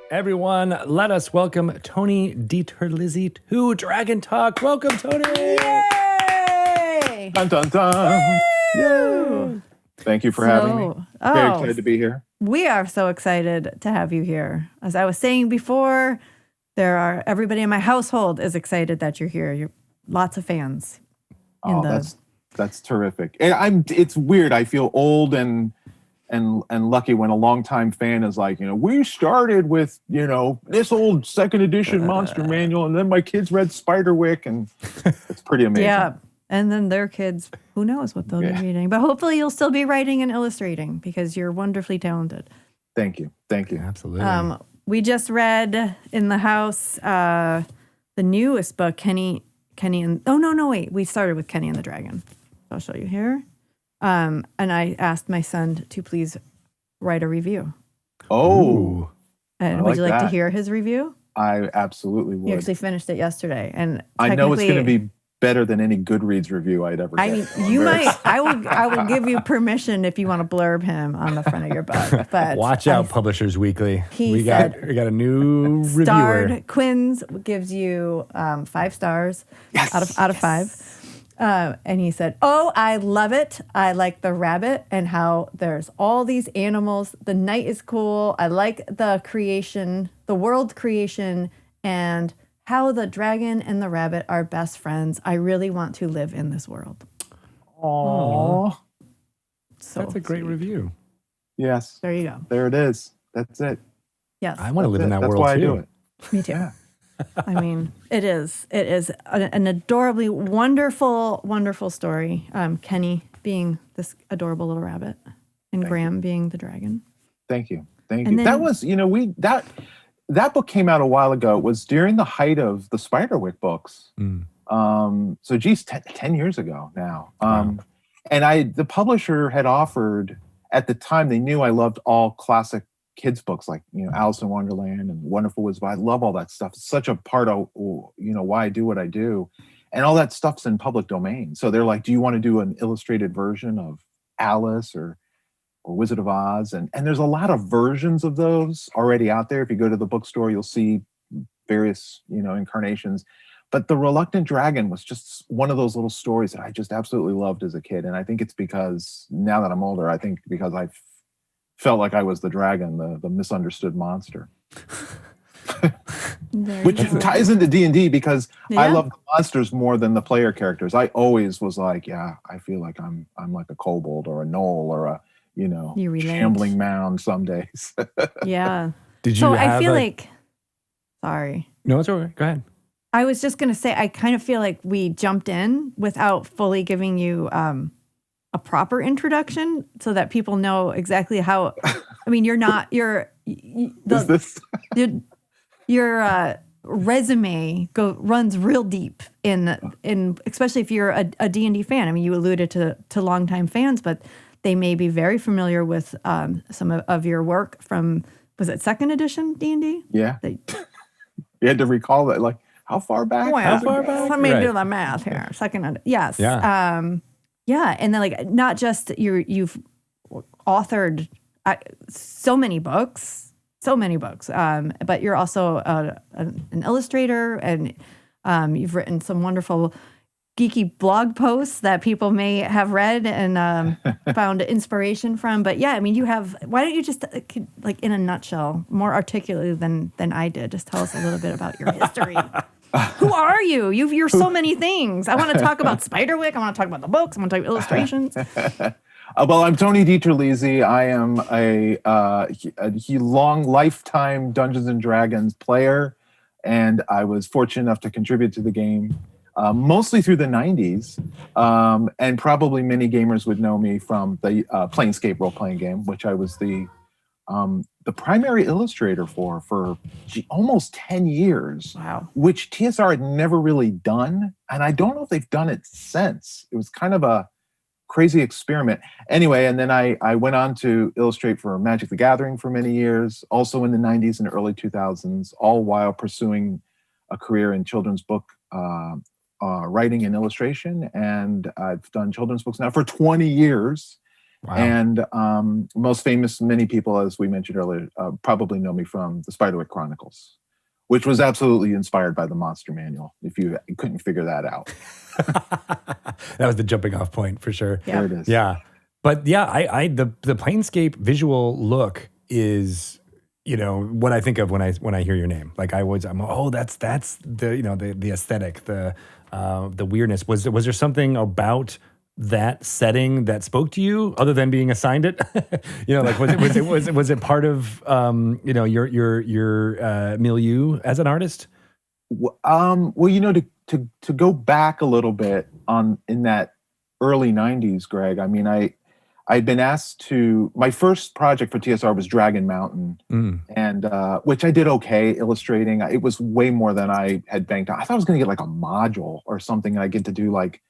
Everyone, let us welcome Tony DiTerlizzi to Dragon Talk. Welcome, Tony! Yay! Dun, dun, dun. Yay! Thank you for having me. Very excited to be here. We are so excited to have you here. As I was saying before, everybody in my household is excited that you're here. You're lots of fans. That's terrific. It's weird. I feel old and lucky when a longtime fan is like, we started with, this old second edition monster manual, and then my kids read Spiderwick, and it's pretty amazing. Yeah. And then their kids, who knows what they'll be reading. But hopefully you'll still be writing and illustrating because you're wonderfully talented. Thank you. Absolutely. We just read in the house the newest book, Kenny and... Oh, no, wait. We started with Kenny and the Dragon. I'll show you here. And I asked my son to please write a review. Oh. And would you like to hear his review? I absolutely would. He actually finished it yesterday. And I know it's going to be better than any Goodreads review I'd ever get. I mean, you might. I will give you permission if you want to blurb him on the front of your book. But watch out, Publishers Weekly. We got a new reviewer. Starred Quinn's gives you 5 stars out of 5. And he said, "Oh, I love it. I like the rabbit and how there's all these animals. The night is cool. I like the creation, the world creation, and how the dragon and the rabbit are best friends. I really want to live in this world." Aww. So that's a great review. Yes. There you go. There it is. That's it. Yes. I want to live in that world too. That's why I do it. Me too. Yeah. I mean, it is an adorably wonderful, wonderful story. Kenny being this adorable little rabbit and Graham being the dragon. Thank you. That was, that book came out a while ago. It was during the height of the Spiderwick books. So geez, 10 years ago now. And the publisher had offered, at the time, they knew I loved all classic kids books like, Alice in Wonderland and Wonderful Wisdom. I love all that stuff. It's such a part of, why I do what I do. And all that stuff's in public domain. So they're like, do you want to do an illustrated version of Alice or Wizard of Oz? And there's a lot of versions of those already out there. If you go to the bookstore, you'll see various, incarnations. But The Reluctant Dragon was just one of those little stories that I just absolutely loved as a kid. And I think it's because now that I'm older, I think because I felt like I was the dragon, the misunderstood monster. Which ties into D&D because I love the monsters more than the player characters. I always was like, I feel like I'm like a kobold or a gnoll or a shambling mound some days. Yeah. Did you I feel like, sorry. No, it's all right. Go ahead. I was just going to say, I kind of feel like we jumped in without fully giving you a proper introduction so that people know exactly how, I mean, your resume runs real deep in especially if you're a D&D fan. I mean, you alluded to longtime fans, but they may be very familiar with some of your work from, was it 2nd edition D&D? Yeah. You had to recall that, like, how far back? Well, let me do the math here. Yes. Yeah. And then, like, not just you've authored so many books, but you're also an illustrator, and you've written some wonderful geeky blog posts that people may have read and found inspiration from. But yeah, I mean, why don't you just, like, in a nutshell, more articulately than I did, just tell us a little bit about your history. Who are you? You're so many things. I want to talk about Spiderwick. I want to talk about the books. I want to talk about illustrations. Well, I'm Tony DiTerlizzi. I am a long lifetime Dungeons and Dragons player, and I was fortunate enough to contribute to the game mostly through the 90s, and probably many gamers would know me from the Planescape role-playing game, which I was the primary illustrator for almost 10 years. Wow. Which TSR had never really done, and I don't know if they've done it since. It was kind of a crazy experiment. Anyway, and then I went on to illustrate for Magic the Gathering for many years, also in the 90s and early 2000s, all while pursuing a career in children's book writing and illustration. And I've done children's books now for 20 years. Wow. And most famous, many people, as we mentioned earlier, probably know me from the Spiderwick Chronicles, which was absolutely inspired by the Monster Manual, if you couldn't figure that out. That was the jumping off point for sure. Yeah. There it is. Yeah. But yeah, the Planescape visual look is, what I think of when I hear your name. Like that's the the aesthetic, the weirdness. Was there something about that setting that spoke to you other than being assigned it? Was it part of your milieu as an artist? Well, to go back a little bit in that early 90s, Greg, I mean, I'd been asked to, my first project for TSR was Dragon Mountain, and which I did okay illustrating. It was way more than I had banked on. I thought I was going to get like a module or something, and I get to do like,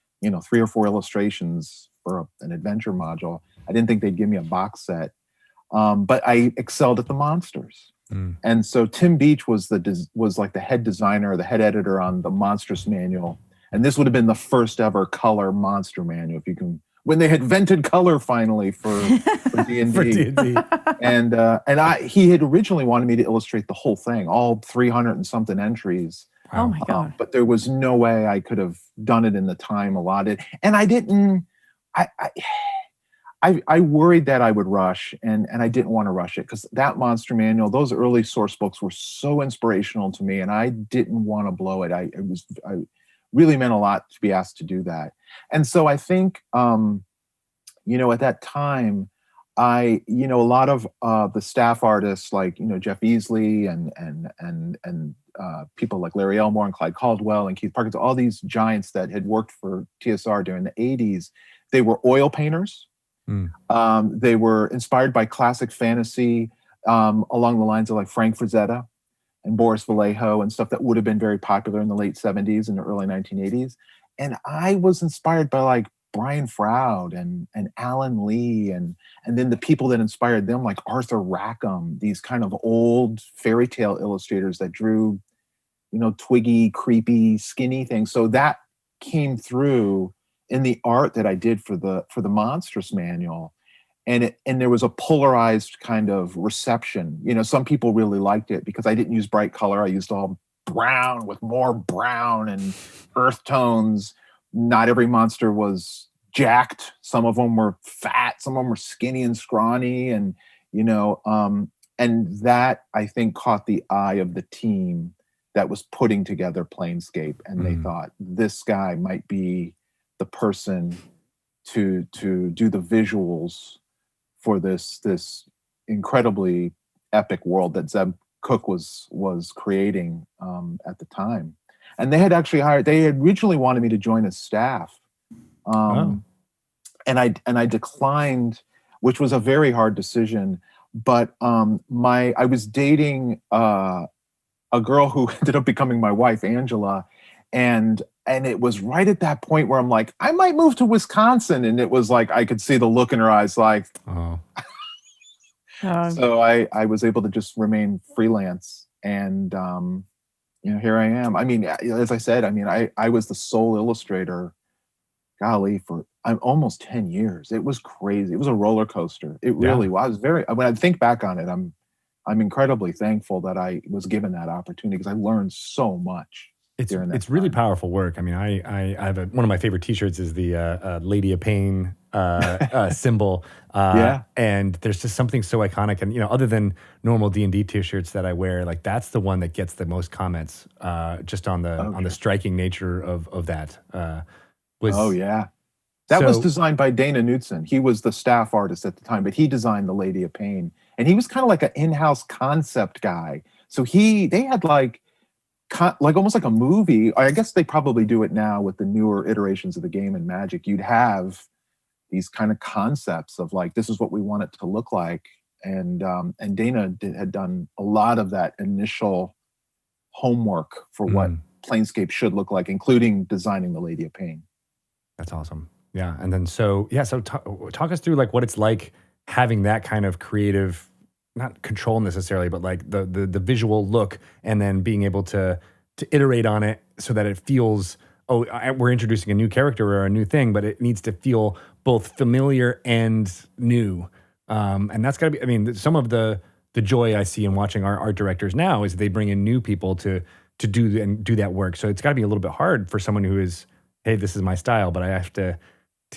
3 or 4 illustrations for an adventure module. I didn't think they'd give me a box set, but I excelled at the monsters. And so Tim Beach was like the head designer, the head editor on the Monstrous Manual, and this would have been the first ever color monster manual, if you can. When they had invented color finally for D&D. For D&D. And he had originally wanted me to illustrate the whole thing, all 300 and something entries. Wow. Oh my God. But there was no way I could have done it in the time allotted. And I didn't, I worried that I would rush, and I didn't want to rush it, because that Monster Manual, those early source books were so inspirational to me, and I didn't want to blow it. I really meant a lot to be asked to do that. And so I think, at that time, a lot of the staff artists like, Jeff Easley and people like Larry Elmore and Clyde Caldwell and Keith Parkinson, all these giants that had worked for TSR during the 80s, they were oil painters. They were inspired by classic fantasy along the lines of like Frank Frazetta and Boris Vallejo and stuff that would have been very popular in the late 70s and the early 1980s. And I was inspired by like Brian Froud and Alan Lee and then the people that inspired them, like Arthur Rackham, these kind of old fairy tale illustrators that drew, twiggy, creepy, skinny things. So that came through in the art that I did for the Monstrous Manual. And there was a polarized kind of reception. Some people really liked it because I didn't use bright color. I used all brown with more brown and earth tones. Not every monster was jacked. Some of them were fat. Some of them were skinny and scrawny. And, and that I think caught the eye of the team that was putting together Planescape. And they thought, this guy might be the person to do the visuals for this incredibly epic world that Zeb Cook was creating at the time. And they had actually they had originally wanted me to join as staff. And I declined, which was a very hard decision. But I was dating a girl who ended up becoming my wife, Angela, and it was right at that point where I'm like, I might move to Wisconsin. And it was like, I could see the look in her eyes, like, oh. So I was able to just remain freelance. And, here I am. I mean, as I said, I was the sole illustrator, golly, for almost 10 years. It was crazy. It was a roller coaster. It really was. When I think back on it, I'm incredibly thankful that I was given that opportunity, because I learned so much. It's really powerful work. I mean, I have one of my favorite T-shirts is the Lady of Pain symbol. And there's just something so iconic. And other than normal D&D T-shirts that I wear, like that's the one that gets the most comments. Just on the striking nature of that. That was designed by Dana Knudsen. He was the staff artist at the time, but he designed the Lady of Pain, and he was kind of like an in-house concept guy. So they had like almost like a movie. I guess they probably do it now with the newer iterations of the game and Magic. You'd have these kind of concepts of like, this is what we want it to look like. And Dana had done a lot of that initial homework for what Planescape should look like, including designing the Lady of Pain. That's awesome. Yeah. And then so talk us through like what it's like having that kind of creative, not control necessarily, but like the visual look, and then being able to iterate on it so that it feels we're introducing a new character or a new thing, but it needs to feel both familiar and new. And that's got to be, I mean, some of the joy I see in watching our art directors now is they bring in new people to do that work. So it's got to be a little bit hard for someone who is, hey, this is my style, but I have to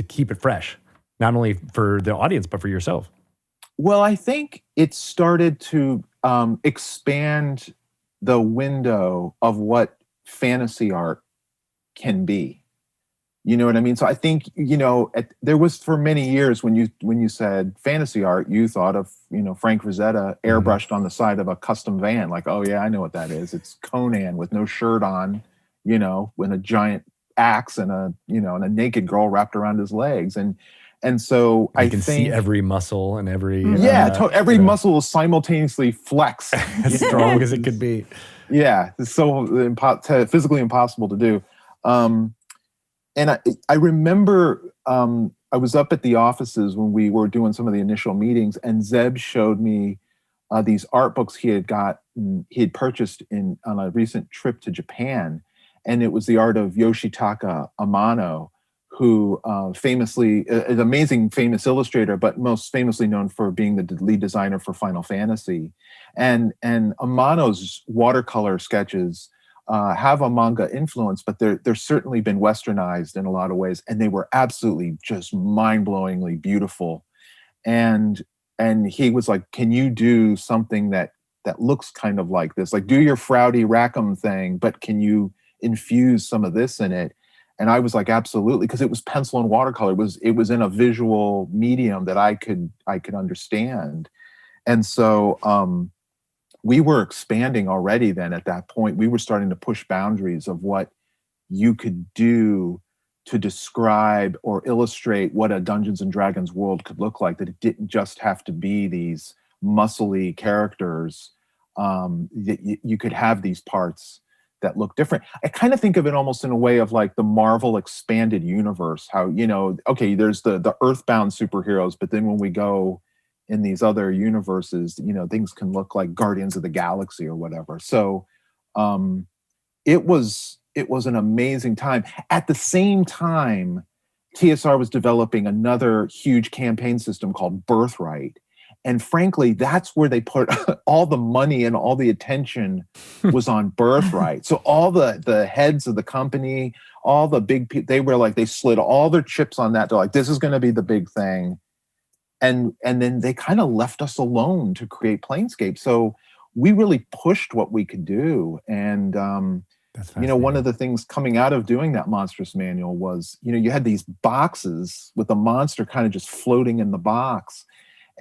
keep it fresh, not only for the audience, but for yourself. Well, I think it started to expand the window of what fantasy art can be. You know what I mean? So I think, there was for many years when you said fantasy art, you thought of, Frank Frazetta airbrushed on the side of a custom van. Like, oh yeah, I know what that is. It's Conan with no shirt on, with a giant axe and a naked girl wrapped around his legs. And so I can see every muscle and every every muscle is simultaneously flexed, as strong as it could be. Yeah, it's so physically impossible to do. And I remember I was up at the offices when we were doing some of the initial meetings, and Zeb showed me these art books he had purchased on a recent trip to Japan, and it was the art of Yoshitaka Amano, who famously, an amazing famous illustrator, but most famously known for being the lead designer for Final Fantasy. And Amano's watercolor sketches have a manga influence, but they're certainly been westernized in a lot of ways, and they were absolutely just mind-blowingly beautiful. And he was like, "Can you do something that looks kind of like this? Like, do your Frowdy Rackham thing, but can you infuse some of this in it?" And I was like, absolutely, because it was pencil and watercolor. It was in a visual medium that I could understand. And so we were expanding already then at that point. We were starting to push boundaries of what you could do to describe or illustrate what a Dungeons and Dragons world could look like, that it didn't just have to be these muscly characters. That you could have these parts that look different. I kind of think of it almost in a way of like the Marvel expanded universe, how, okay, there's the earthbound superheroes, but then when we go in these other universes, things can look like Guardians of the Galaxy or whatever. So it was an amazing time. At the same time, TSR was developing another huge campaign system called Birthright. And frankly, that's where they put all the money and all the attention was on Birthright. So all the heads of the company, all the big people, they slid all their chips on that. They're like, this is going to be the big thing. And then they kind of left us alone to create Planescape. So we really pushed what we could do. And, one of the things coming out of doing that Monstrous Manual was, you had these boxes with the monster kind of just floating in the box.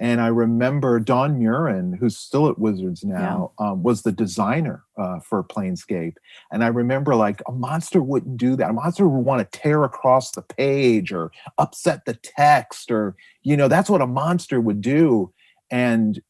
And I remember Don Murin, who's still at Wizards now, was the designer for Planescape. And I remember a monster wouldn't do that. A monster would want to tear across the page or upset the text, or, that's what a monster would do. And,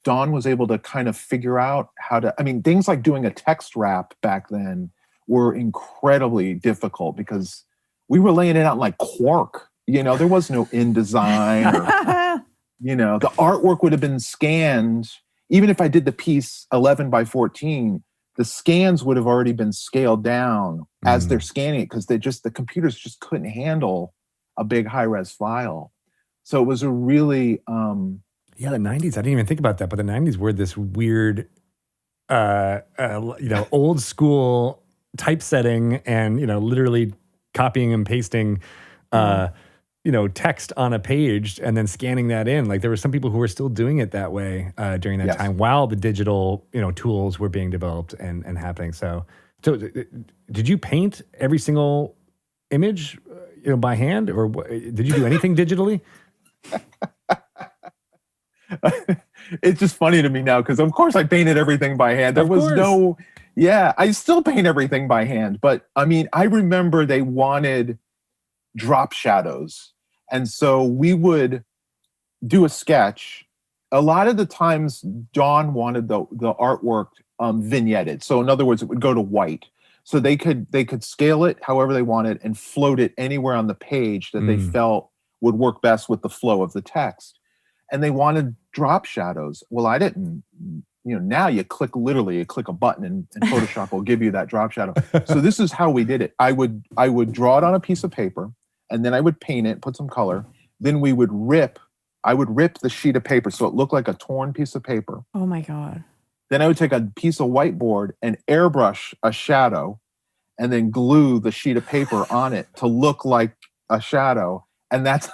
Don was able to kind of figure out how to, things like doing a text wrap back then were incredibly difficult because we were laying it out in like Quark. There was no InDesign or... the artwork would have been scanned. Even if I did the piece 11 by 14, the scans would have already been scaled down as they're scanning it, because the computers just couldn't handle a big high-res file. So it was a really... the 90s, I didn't even think about that, but the 90s were this weird, old school typesetting and, literally copying and pasting text on a page and then scanning that in. Like there were some people who were still doing it that way during that time while the digital, tools were being developed and happening. So did you paint every single image, by hand, or did you do anything digitally? It's just funny to me now because, of course, I painted everything by hand. There was no, I still paint everything by hand. But I remember they wanted drop shadows. And so we would do a sketch. A lot of the times, Dawn wanted the artwork vignetted. So in other words, it would go to white. So they could scale it however they wanted and float it anywhere on the page that they felt would work best with the flow of the text. And they wanted drop shadows. Well, I didn't now you click a button and Photoshop will give you that drop shadow. So this is how we did it. I would draw it on a piece of paper, and then I would paint it, put some color. Then I would rip the sheet of paper so it looked like a torn piece of paper. Oh my God. Then I would take a piece of whiteboard and airbrush a shadow and then glue the sheet of paper on it to look like a shadow. And that's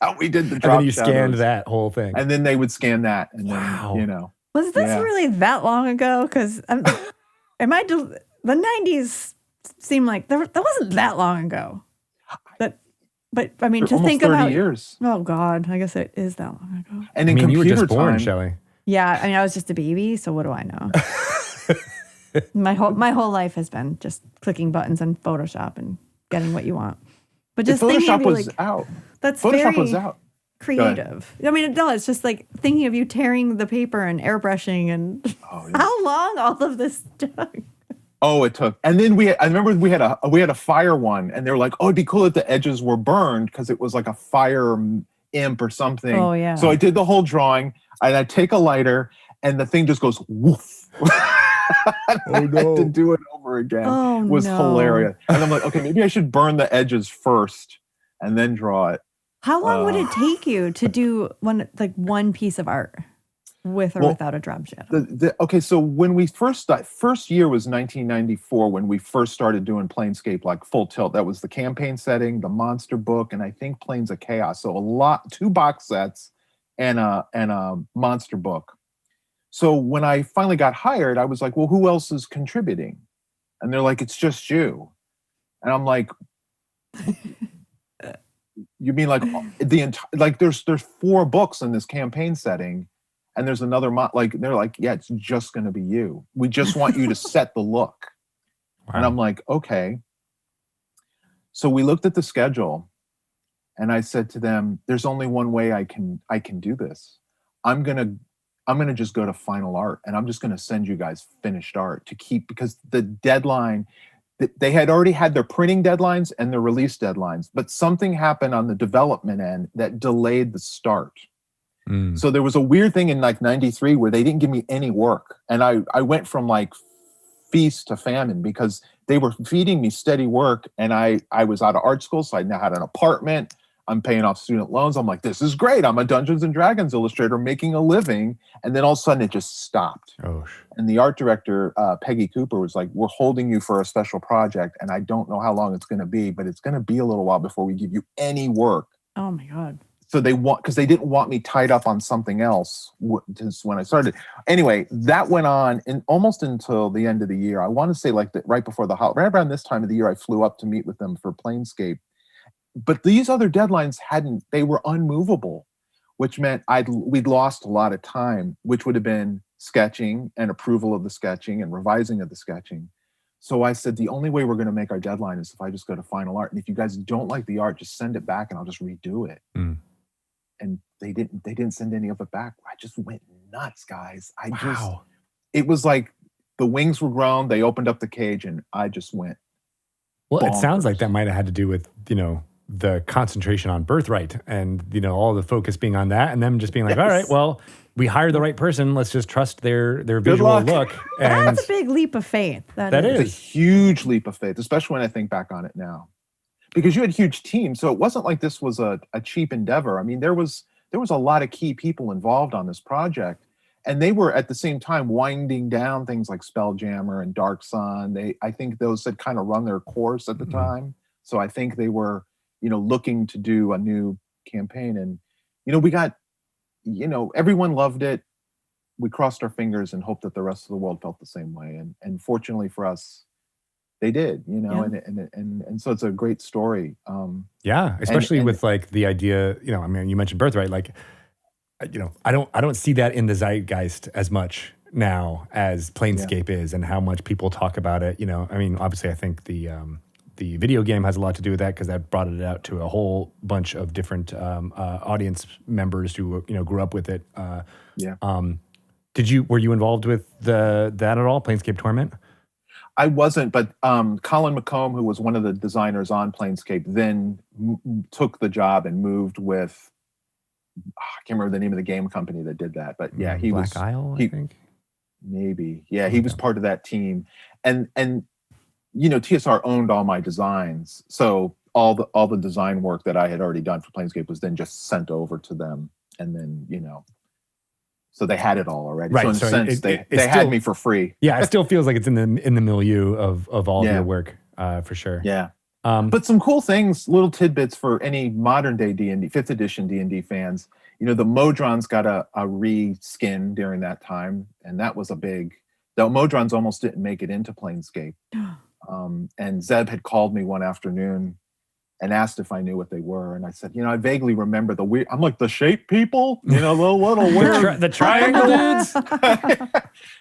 how we did the drop shadows. And then you scanned shadows. that whole thing. And then they would scan that. And then, Was this really that long ago? Because the 90s seemed like that wasn't that long ago. But I mean, to think about 30 years. Oh God, I guess it is that long ago. And in you were just born, time, Shelley. Yeah, I mean, I was just a baby, so what do I know? my whole life has been just clicking buttons on Photoshop and getting what you want. But just Photoshop was out. That's Photoshop was out. Creative. I mean, no, it's just like thinking of you tearing the paper and airbrushing and how long all of this took. Oh, it took. And then I remember we had a fire one, and they were like, "Oh, it'd be cool if the edges were burned because it was like a fire imp or something." Oh yeah. So I did the whole drawing, and I take a lighter, and the thing just goes woof. I had to do it over again. Oh, it was hilarious. And I'm like, okay, maybe I should burn the edges first and then draw it. How long would it take you to do one piece of art? With or without a drop shadow? Okay, so when we first year was 1994 when we first started doing Planescape like full tilt. That was the campaign setting, the monster book, and I think Planes of Chaos. So 2 box sets and a monster book. So when I finally got hired, I was like, well, who else is contributing? And they're like, it's just you. And I'm like, you mean like the entire, like there's 4 books in this campaign setting. And there's another they're like, yeah, it's just going to be you. We just want you to set the look. Wow. And I'm like, okay. So we looked at the schedule, and I said to them, "There's only one way I can do this. I'm gonna just go to final art, and I'm just gonna send you guys finished art to keep because the deadline." They had already had their printing deadlines and their release deadlines, but something happened on the development end that delayed the start. So there was a weird thing in like 93 where they didn't give me any work. And I went from like feast to famine because they were feeding me steady work. And I was out of art school. So I now had an apartment. I'm paying off student loans. I'm like, this is great. I'm a Dungeons and Dragons illustrator making a living. And then all of a sudden it just stopped. Oh. And the art director, Peggy Cooper, was like, we're holding you for a special project. And I don't know how long it's going to be, but it's going to be a little while before we give you any work. Oh my God. So because they didn't want me tied up on something else when I started. Anyway, that went on almost until the end of the year. I want to say right before right around this time of the year, I flew up to meet with them for Planescape. But these other deadlines they were unmovable, which meant we'd lost a lot of time, which would have been sketching and approval of the sketching and revising of the sketching. So I said, the only way we're going to make our deadline is if I just go to final art. And if you guys don't like the art, just send it back and I'll just redo it. And they didn't send any of it back. I just went nuts, guys. It was like the wings were grown. They opened up the cage and I just went. Well, bonkers. It sounds like that might have had to do with, the concentration on Birthright and, all the focus being on that and them just being like, all right, well, we hired the right person. Let's just trust their visual look. And that's a big leap of faith. That is a huge leap of faith, especially when I think back on it now. Because you had huge teams, so it wasn't like this was a cheap endeavor. I mean, there was a lot of key people involved on this project, and they were at the same time winding down things like Spelljammer and Dark Sun. I think those had kind of run their course at the time, so I think they were, looking to do a new campaign. And we got, everyone loved it. We crossed our fingers and hoped that the rest of the world felt the same way. And fortunately for us, they did, and so it's a great story. Especially with like the idea, I mean, you mentioned Birthright, like, I don't see that in the zeitgeist as much now as Planescape is, and how much people talk about it. I mean, obviously, I think the video game has a lot to do with that because that brought it out to a whole bunch of different audience members who grew up with it. Were you involved with that at all, Planescape Torment? I wasn't, but Colin McComb, who was one of the designers on Planescape, then took the job and moved with, I can't remember the name of the game company that did that, but yeah, he Black Isle, I think. maybe. Yeah, he was part of that team. And TSR owned all my designs. So all the design work that I had already done for Planescape was then just sent over to them. And then, so they had it all already. Right. So in a sense, they still had me for free. Yeah, it still feels like it's in the milieu of all of your work, for sure. Yeah. But some cool things, little tidbits for any modern day D&D, 5th edition D&D fans. The Modrons got a reskin during that time, and that was the Modrons almost didn't make it into Planescape. And Zeb had called me one afternoon and asked if I knew what they were, and I said, I vaguely remember the weird. I'm like, the shape people, the little weird, the triangle dudes.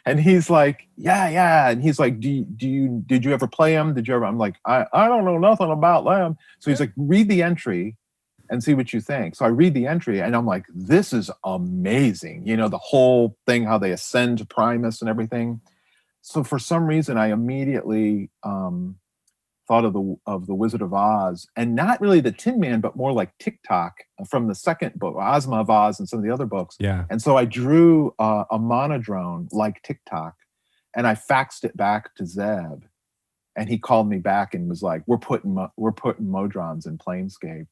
And he's like, yeah, and he's like, did you ever play them? Did you ever? I'm like, I don't know nothing about them. So he's like, read the entry and see what you think. So I read the entry, and I'm like, this is amazing. The whole thing, how they ascend to Primus and everything. So for some reason, I immediately thought of the Wizard of Oz, and not really the Tin Man, but more like TikTok from the second book, Ozma of Oz, and some of the other books. Yeah. And so I drew a monodrone like TikTok, and I faxed it back to Zeb, and he called me back and was like, "We're putting Modrons in Planescape,"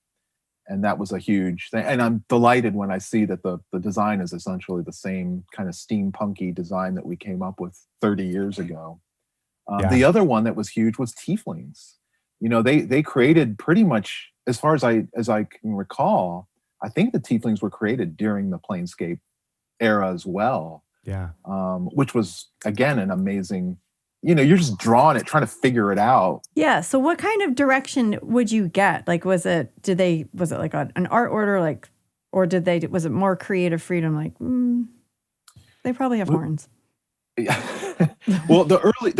and that was a huge thing. And I'm delighted when I see that the design is essentially the same kind of steampunky design that we came up with 30 years ago. The other one that was huge was Tieflings. They created pretty much, as far as I can recall, I think the Tieflings were created during the Planescape era as well. Yeah. Which was, again, an amazing, you're just drawing it, trying to figure it out. Yeah. So what kind of direction would you get? Like, was it like an art order, like, or was it more creative freedom? Like, they probably have horns. Yeah. Well, the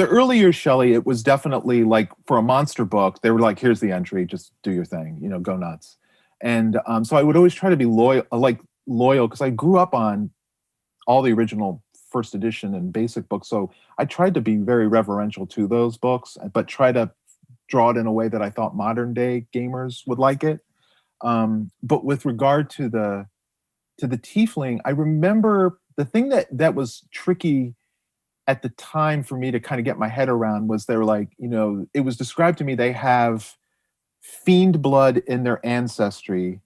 earlier Shelley, it was definitely like, for a monster book, they were like, here's the entry, just do your thing, go nuts. And so I would always try to be loyal, because I grew up on all the original first edition and basic books. So I tried to be very reverential to those books, but try to draw it in a way that I thought modern day gamers would like it. But with regard to the Tiefling, I remember the thing that was tricky at the time for me to kind of get my head around was they're like, it was described to me, they have fiend blood in their ancestry,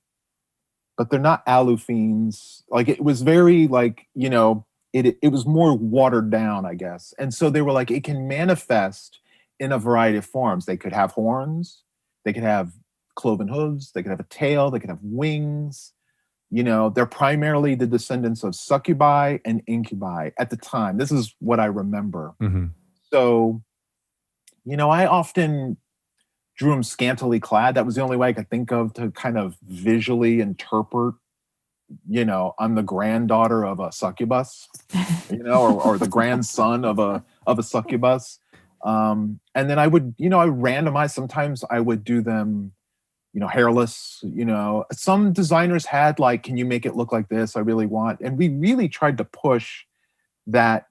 but they're not alu fiends. Like, it was very like, it was more watered down, I guess. And so they were like, it can manifest in a variety of forms. They could have horns, they could have cloven hooves, they could have a tail, they could have wings. They're primarily the descendants of succubi and incubi at the time. This is what I remember. Mm-hmm. So, I often drew them scantily clad. That was the only way I could think of to kind of visually interpret, I'm the granddaughter of a succubus, or the grandson of a succubus. And then I would, I randomize. Sometimes I would do them, hairless. Some designers had like, can you make it look like this? I really want, and we really tried to push that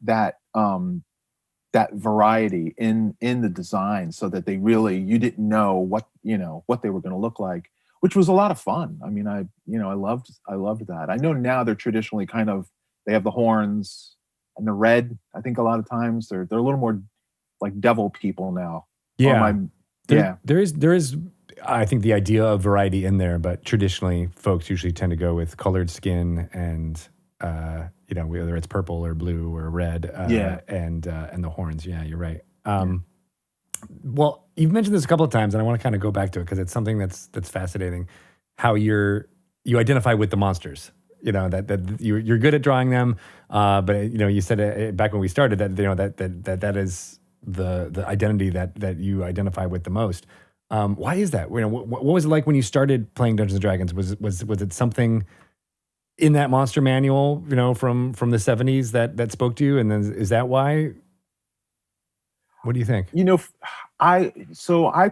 variety in the design, so that you didn't know what they were going to look like, which was a lot of fun. I mean, I loved that. I know now they're traditionally they have the horns and the red. I think a lot of times they're a little more like devil people now. Yeah. There is I think the idea of variety in there, but traditionally folks usually tend to go with colored skin and whether it's purple or blue or red, and the horns. Yeah, you're right. Well, you've mentioned this a couple of times, and I want to kind of go back to it because it's something that's fascinating. How you identify with the monsters. That you're good at drawing them, but you said it back when we started that is the identity that you identify with the most. Why is that? What was it like when you started playing Dungeons and Dragons? Was it something in that monster manual, from the 70s that spoke to you? And then is that why? What do you think? I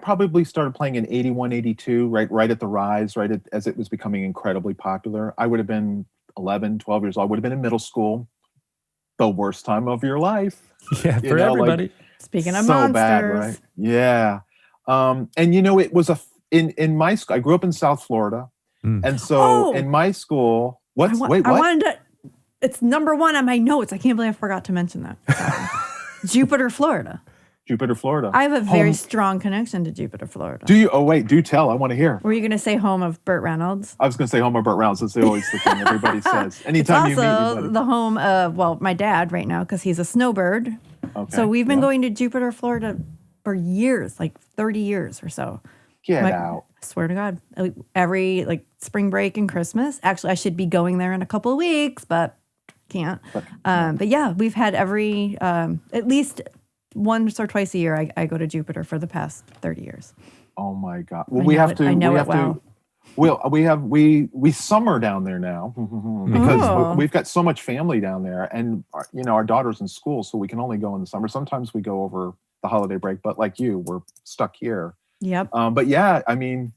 probably started playing in 81, 82, right at the rise, as it was becoming incredibly popular. I would have been 11, 12 years old. I would have been in middle school. The worst time of your life. Yeah, for everybody. Speaking of so monsters. Bad, right? Yeah. And it was in my school. I grew up in South Florida, and so in my school, what? I wanted to It's number 1 on my notes. I can't believe I forgot to mention that. Jupiter, Florida. Jupiter, Florida. I have a very strong connection to Jupiter, Florida. Do you? Oh, wait, do tell. I want to hear. Were you going to say home of Burt Reynolds? I was going to say home of Burt Reynolds. That's always the thing everybody says. Anytime you meet It's also anybody. the home of, well, my dad right now, because he's a snowbird. Okay. So we've been going to Jupiter, Florida for years, like 30 years or so. Get out. I swear to God. Every spring break and Christmas. Actually, I should be going there in a couple of weeks, but can't. But yeah, we've had every, at least once or twice a year, I go to Jupiter for the past 30 years. Oh my God. Well, we have to. I know it well. We summer down there now because we've got so much family down there, and our daughter's in school, so we can only go in the summer. Sometimes we go over the holiday break, but like you, we're stuck here. Yep. But yeah, I mean,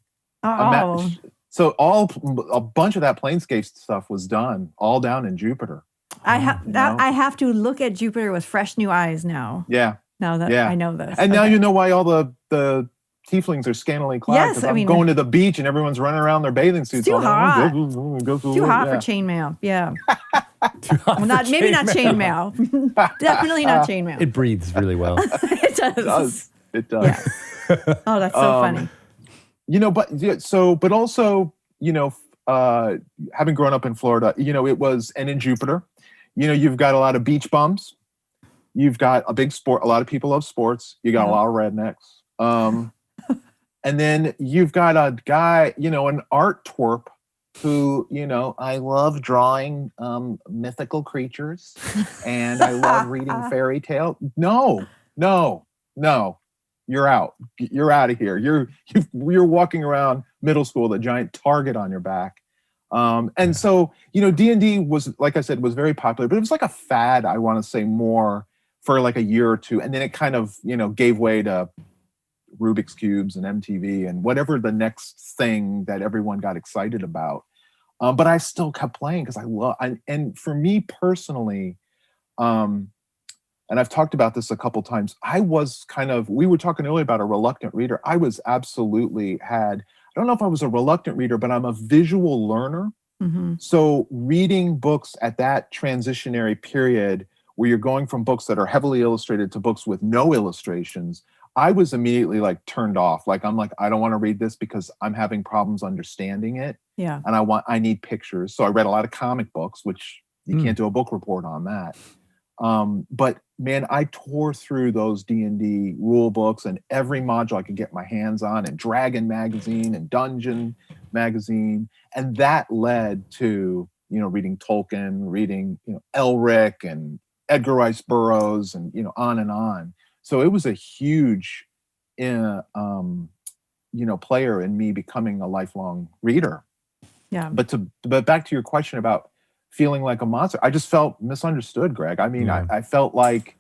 so a bunch of that Planescape stuff was done all down in Jupiter. I have to look at Jupiter with fresh new eyes now. Yeah. Now that I know this. And now you know why all the Tieflings are scantily clad. Yes, I'm going to the beach and everyone's running around their bathing suits. Too hot. Too hot for chainmail. Yeah. Maybe not chainmail. Definitely not chainmail. It breathes really well. It does. It does. Yeah. Oh, that's so funny. But also, having grown up in Florida, it was, and in Jupiter, you've got a lot of beach bums. You've got a big sport. A lot of people love sports. You got a lot of rednecks. And then you've got a guy, an art twerp who, I love drawing mythical creatures and I love reading fairy tales. No. You're out. You're out of here. You're walking around middle school with a giant target on your back. And so, D&D was, like I said, was very popular, but it was like a fad, I want to say, more for like a year or two. And then it kind of, gave way to Rubik's Cubes and MTV and whatever the next thing that everyone got excited about. But I still kept playing because and for me personally, and I've talked about this a couple times, we were talking earlier about a reluctant reader. I was absolutely I don't know if I was a reluctant reader, but I'm a visual learner. Mm-hmm. So reading books at that transitionary period where you're going from books that are heavily illustrated to books with no illustrations, I was immediately turned off. I don't want to read this because I'm having problems understanding it. Yeah. And I need pictures. So I read a lot of comic books, which you can't do a book report on that. But man, I tore through those D&D rule books and every module I could get my hands on, and Dragon magazine and Dungeon magazine. And that led to, reading Tolkien, reading, Elric and Edgar Rice Burroughs and, on and on. So it was a huge, player in me becoming a lifelong reader. Yeah. But back to your question about feeling like a monster, I just felt misunderstood, Greg. I mean, I felt like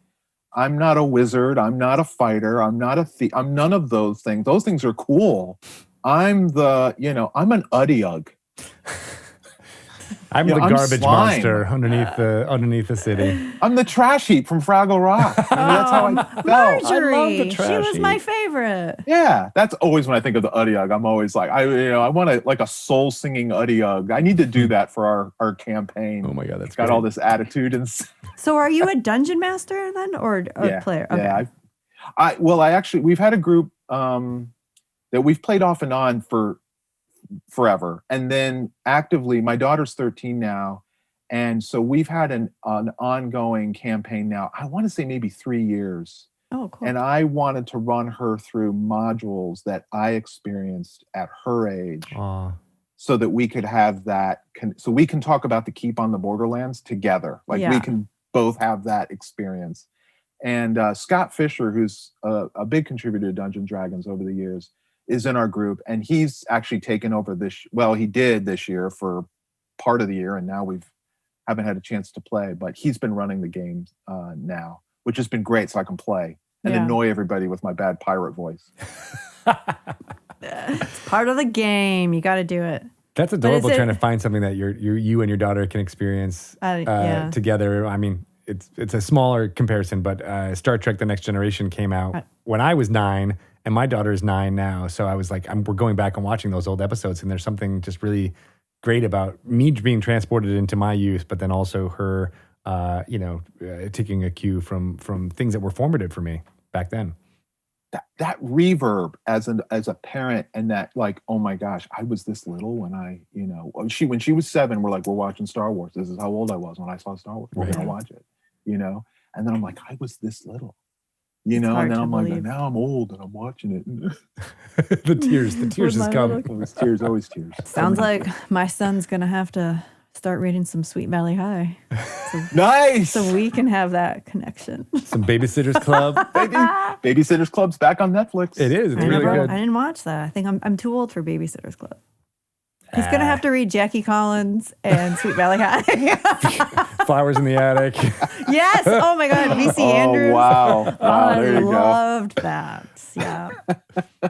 I'm not a wizard. I'm not a fighter. I'm not a thief. I'm none of those things. Those things are cool. I'm I'm an Udyug. I'm the garbage monster underneath the city. I'm the trash heap from Fraggle Rock. That's how I felt. Marjorie, I love the trash she was heap. my favorite. Yeah, that's always when I think of the Udyug. I'm always like, I want a soul singing Udyug. I need to do that for our campaign. Oh my God, that's got great. all this attitude and. So, are you a dungeon master then, or a player? Okay. Yeah, we've had a group that we've played off and on for forever, and then actively, my daughter's 13 now, and so we've had an ongoing campaign now. I want to say maybe 3 years. Oh, cool. And I wanted to run her through modules that I experienced at her age, so that we could have that. So we can talk about the Keep on the Borderlands together. We can both have that experience. And Scott Fisher, who's a big contributor to Dungeons & Dragons over the years, is in our group, and he's actually taken over he did this year for part of the year, and now we haven't had a chance to play, but he's been running the game now, which has been great, so I can play and annoy everybody with my bad pirate voice. It's part of the game. You got to do it. That's adorable, trying to find something that you and your daughter can experience together. I mean, it's a smaller comparison, but Star Trek: The Next Generation came out when I was 9, and my daughter is 9 now. So I was like, we're going back and watching those old episodes, and there's something just really great about me being transported into my youth, but then also her, taking a cue from things that were formative for me back then. That reverb as a parent, and that like, oh my gosh, I was this little when when she was 7, we're watching Star Wars. This is how old I was when I saw Star Wars. We're gonna watch it, and then I'm like, I was this little, and then I'm like, now I'm old and I'm watching it. the tears just come. Always tears. Sounds like my son's gonna have to start reading some Sweet Valley High. Nice. So we can have that connection. Some Babysitter's Club. Babysitter's Club's back on Netflix. It is. It's really good. I didn't watch that. I think I'm too old for Babysitter's Club. He's gonna have to read Jackie Collins and Sweet Valley High. Flowers in the Attic. Yes. Oh my God. VC Andrews. Wow. There you go. I loved that. Yeah.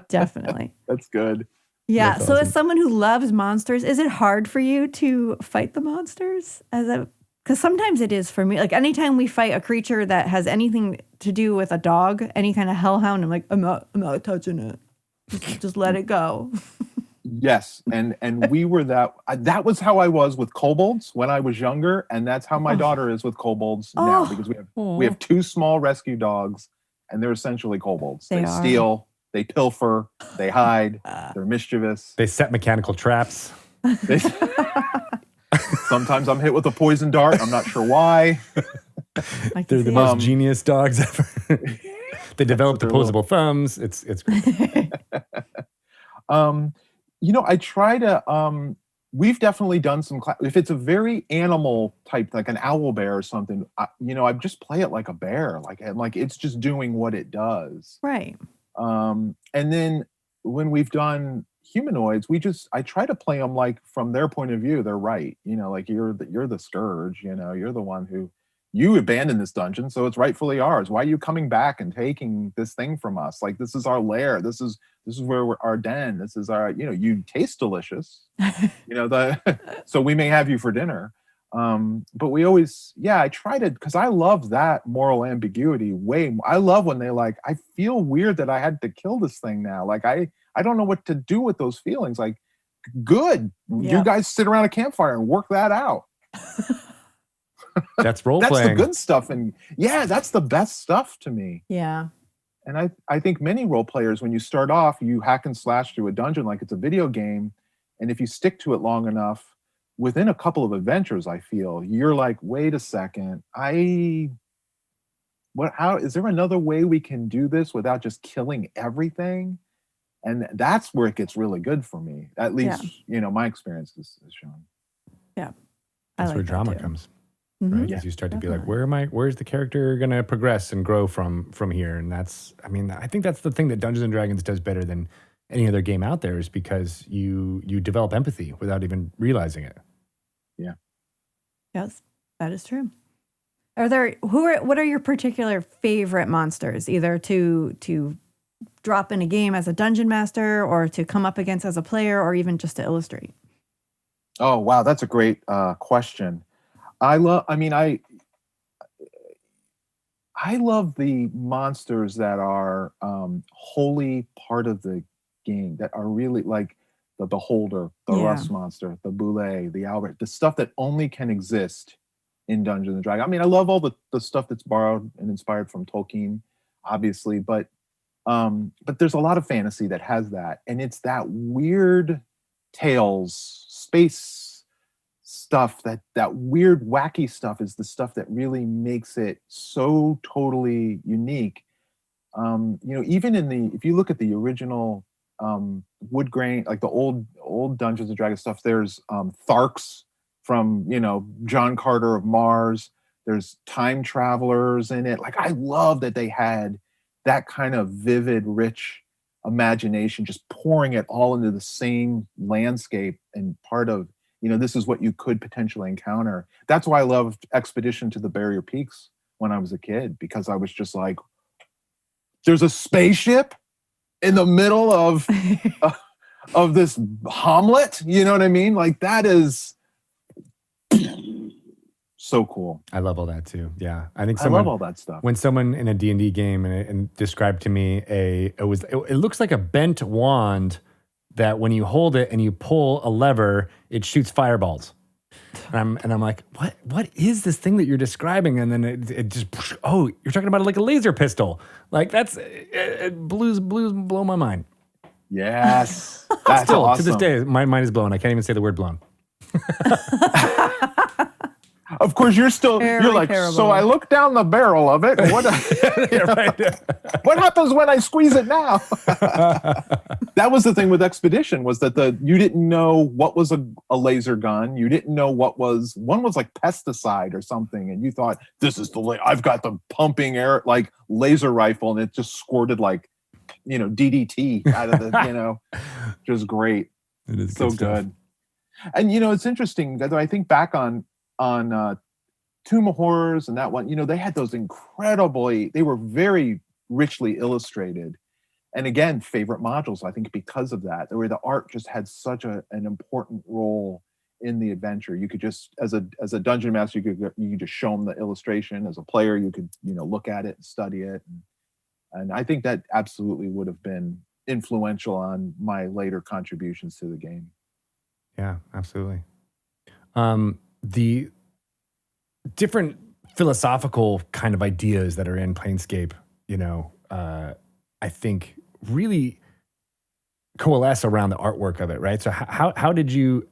Definitely. That's good. Yeah. That's so awesome. as someone who loves monsters, is it hard for you to fight the monsters? Because sometimes it is for me. Like anytime we fight a creature that has anything to do with a dog, any kind of hellhound, I'm like, I'm not touching it. Just let it go. Yes, and we were that was how I was with kobolds when I was younger, and that's how my daughter is with kobolds now, because we have 2 small rescue dogs, and they're essentially kobolds. They steal, they pilfer, they hide, they're mischievous. They set mechanical traps. Sometimes I'm hit with a poison dart. I'm not sure why. They're the most genius dogs ever. They developed opposable thumbs. It's great. I try to, we've definitely done some, if it's a very animal type, like an owl bear or something, I just play it like a bear, like it's just doing what it does. Right. And then when we've done humanoids, I try to play them like from their point of view, they're right. Like you're the scourge, you're the one who, you abandoned this dungeon, so it's rightfully ours. Why are you coming back and taking this thing from us? Like, this is our lair. This is where our den. This is our, you taste delicious. So we may have you for dinner. But we always, I try to, because I love that moral ambiguity way more. I love when they like, I feel weird that I had to kill this thing now. Like, I don't know what to do with those feelings. Like, good. You guys sit around a campfire and work that out. That's role playing. That's the good stuff. And that's the best stuff to me. Yeah. And I think many role players, when you start off, you hack and slash through a dungeon like it's a video game. And if you stick to it long enough, within a couple of adventures, I feel, you're like, wait a second, how is there another way we can do this without just killing everything? And that's where it gets really good for me. At least, my experience is shown. Yeah. That's where drama comes. Mm-hmm. Right? Because you start to be like, where's the character going to progress and grow from here? And I think that's the thing that Dungeons and Dragons does better than any other game out there, is because you develop empathy without even realizing it. Yeah. Yes, that is true. What are your particular favorite monsters, either to drop in a game as a dungeon master, or to come up against as a player, or even just to illustrate? Oh, wow. That's a great question. I love the monsters that are wholly part of the game, that are really like the Beholder, the Rust Monster, the Boule, the Albert, the stuff that only can exist in Dungeons and Dragons. I mean, I love all the stuff that's borrowed and inspired from Tolkien, obviously, but there's a lot of fantasy that has that, and it's that weird tales, space stuff, that weird, wacky stuff is the stuff that really makes it so totally unique. Even if you look at the original wood grain, like the old Dungeons and Dragons stuff, there's Tharks from John Carter of Mars. There's time travelers in it. Like, I love that they had that kind of vivid, rich imagination, just pouring it all into the same landscape, and part of this is what you could potentially encounter. That's why I loved Expedition to the Barrier Peaks when I was a kid, because I was just like, there's a spaceship in the middle of this hamlet. You know what I mean? Like, that is so cool. I love all that too. Yeah, I love all that stuff. When someone in a D&D game and described to me it looks like a bent wand, that when you hold it and you pull a lever, it shoots fireballs. And I'm like, what is this thing that you're describing? And then it just, oh, you're talking about it like a laser pistol. Like blues blow my mind. Yes. That's Still, awesome. to this day, my mind is blown. I can't even say the word blown. Of course, you're like, terrible. So I look down the barrel of it. And what happens when I squeeze it now? That was the thing with Expedition, was that you didn't know what was a laser gun. You didn't know one was like pesticide or something. And you thought, this is I've got the pumping air, like laser rifle. And it just squirted like, DDT out of the, just great. It is so good. And, it's interesting that I think back on Tomb of Horrors and that one, they had those they were very richly illustrated. And again, favorite modules, I think, because of that, where the art just had such an important role in the adventure. You could just, as a dungeon master, you could just show them the illustration. As a player, you could, look at it and study it. And I think that absolutely would have been influential on my later contributions to the game. Yeah, absolutely. The different philosophical kind of ideas that are in Planescape, I think really coalesce around the artwork of it, right? So how did you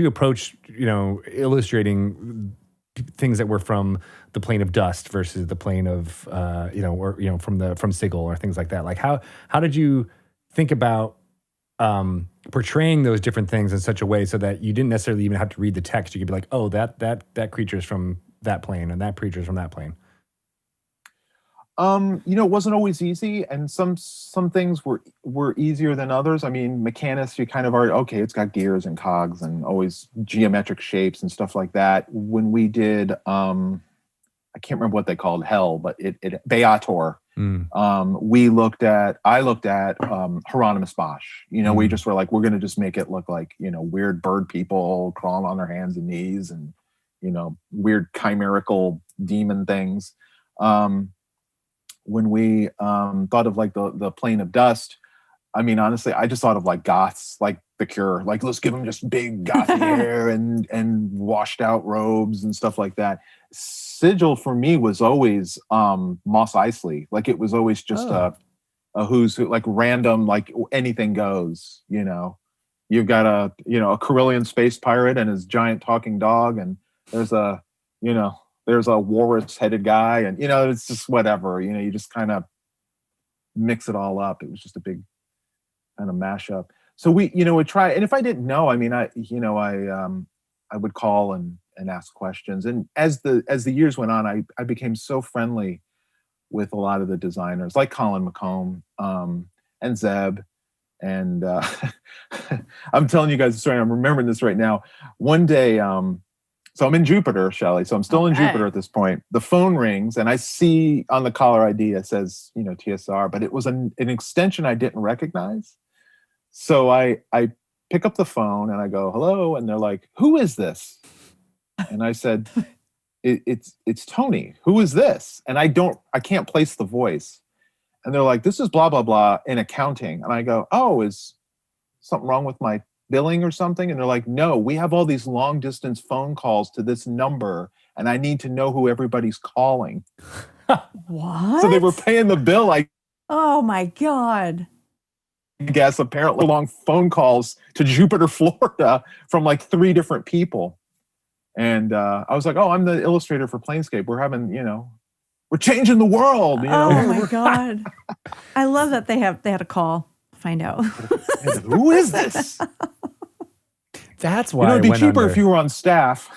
approach, illustrating things that were from the plane of dust versus the plane of, from Sigil or things like that? Like how did you think about portraying those different things in such a way so that you didn't necessarily even have to read the text? You could be like, oh, that creature is from that plane and that creature is from that plane. It wasn't always easy, and some things were easier than others. I mean, Mechanus, you kind of are, okay, it's got gears and cogs and always geometric shapes and stuff like that. When we did, I can't remember what they called Hell, but it Beator. I looked at Hieronymus Bosch. We just were like, we're going to just make it look like, weird bird people crawling on their hands and knees and, weird chimerical demon things. When we thought of like the plane of dust, I mean, honestly, I just thought of like goths, like The Cure, like let's give them just big gothy hair and washed out robes and stuff like that. Sigil for me was always Mos Eisley. Like it was always just a who's who, like random, like anything goes. You've got a Carillion space pirate and his giant talking dog, and there's a walrus-headed guy, and it's just whatever. You just kind of mix it all up. It was just a big kind of mashup. So we would try, and if I didn't know, I mean, I would call and ask questions. And as the years went on, I became so friendly with a lot of the designers, like Colin McComb and Zeb. And I'm telling you guys a story. I'm remembering this right now. One day, so I'm in Jupiter, Shelley. So I'm still in Jupiter at this point. The phone rings, and I see on the caller ID it says, TSR, but it was an extension I didn't recognize. So I pick up the phone and I go, hello, and they're like, who is this? And I said, it's Tony. Who is this? And I can't place the voice. And they're like, this is blah, blah, blah in accounting. And I go, oh, is something wrong with my billing or something? And they're like, no, we have all these long distance phone calls to this number, and I need to know who everybody's calling. What? So they were paying the bill. Oh my God. I guess apparently long phone calls to Jupiter, Florida from like 3 different people. And I was like, oh, I'm the illustrator for Planescape. We're having, we're changing the world. Oh my God. I love that they had a call. Find out. Who is this? That's why it'd be cheaper if you were on staff.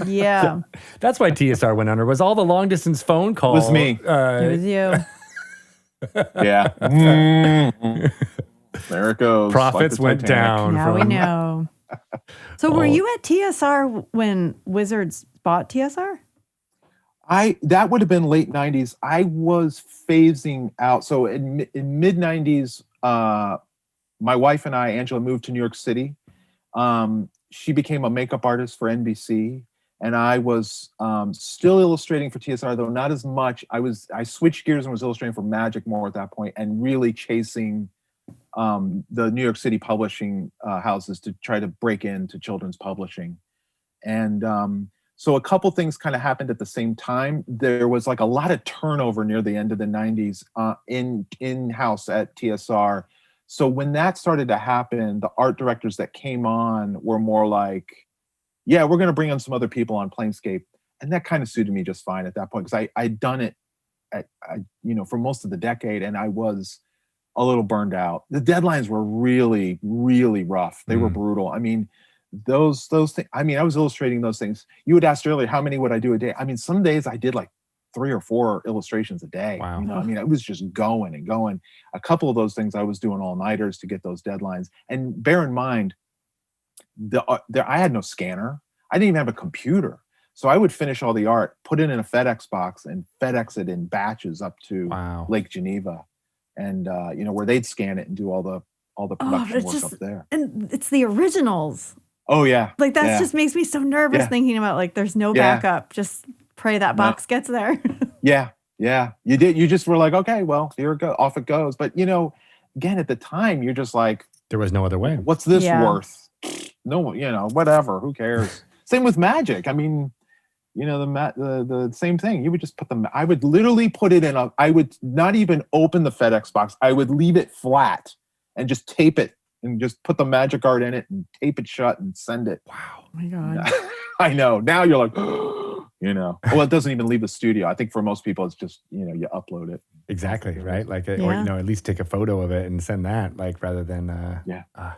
Yeah. That's why TSR went under. Was all the long distance phone calls? It was me. It was you. Yeah. There it goes. Profits went down. Now we know. So were you at TSR when Wizards bought TSR? That would have been late 90s. I was phasing out. So in mid 90s, my wife and I, Angela, moved to New York City. She became a makeup artist for NBC, and I was still illustrating for TSR, though not as much. I switched gears and was illustrating for Magic more at that point, and really chasing the New York City publishing houses to try to break into children's publishing. And so a couple things kind of happened at the same time. There was like a lot of turnover near the end of the 90s in-house at TSR. So when that started to happen, the art directors that came on were more like, yeah, we're going to bring on some other people on Planescape. And that kind of suited me just fine at that point, because I'd done it for most of the decade, and I was a little burned out. The deadlines were really, really rough. They were brutal. I mean, those things, I mean, I was illustrating those things. You had asked earlier, how many would I do a day? I mean, some days I did like 3 or 4 illustrations a day. Wow. You know, I mean, I was just going and going. A couple of those things I was doing all-nighters to get those deadlines. And bear in mind, I had no scanner. I didn't even have a computer. So I would finish all the art, put it in a FedEx box, and FedEx it in batches up to Lake Geneva, and where they'd scan it and do all the production work up there. And it's the originals. Oh yeah, like that just makes me so nervous thinking about like there's no backup. Just pray that box gets there. Yeah. You did. You just were like, okay, well, here it goes, off it goes. But again, at the time, you're just like, there was no other way. What's this worth? No, whatever. Who cares? Same with magic. I mean, the same thing. You would just put I would literally put it in I would not even open the FedEx box. I would leave it flat and just tape it and just put the magic art in it and tape it shut and send it. Wow. Oh my God. I know. Now you're like, well, it doesn't even leave the studio. I think for most people, it's just, you upload it. Exactly. Right. Like, or, at least take a photo of it and send that, like, rather than,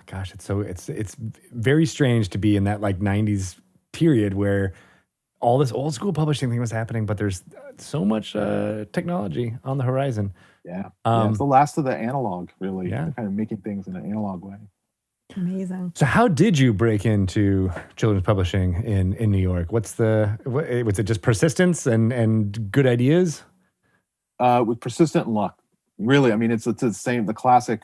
gosh, it's very strange to be in that like 90s period where all this old school publishing thing was happening, but there's so much technology on the horizon. Yeah. It's the last of the analog, really. Yeah. They're kind of making things in an analog way. Amazing. So how did you break into children's publishing in New York? Was it just persistence and good ideas? With persistent luck, really. I mean, it's the classic,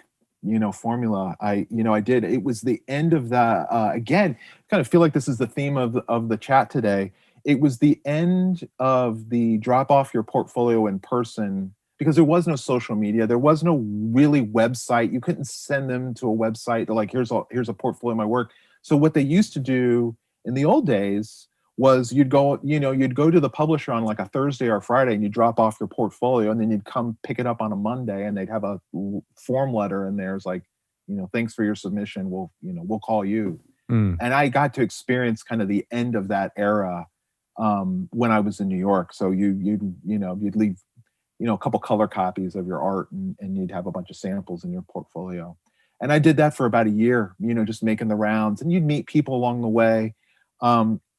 formula. I did. It was the end of the, again, kind of feel like this is the theme of the chat today. It was the end of the drop off your portfolio in person, because there was no social media. There was no really website. You couldn't send them to a website. They're like, here's a portfolio of my work. So what they used to do in the old days was you'd go to the publisher on like a Thursday or Friday, and you drop off your portfolio, and then you'd come pick it up on a Monday, and they'd have a form letter in there. It's like, thanks for your submission. We'll call you. And I got to experience kind of the end of that era when I was in New York. So you'd leave, a couple color copies of your art, and you'd have a bunch of samples in your portfolio. And I did that for about a year, just making the rounds, and you'd meet people along the way.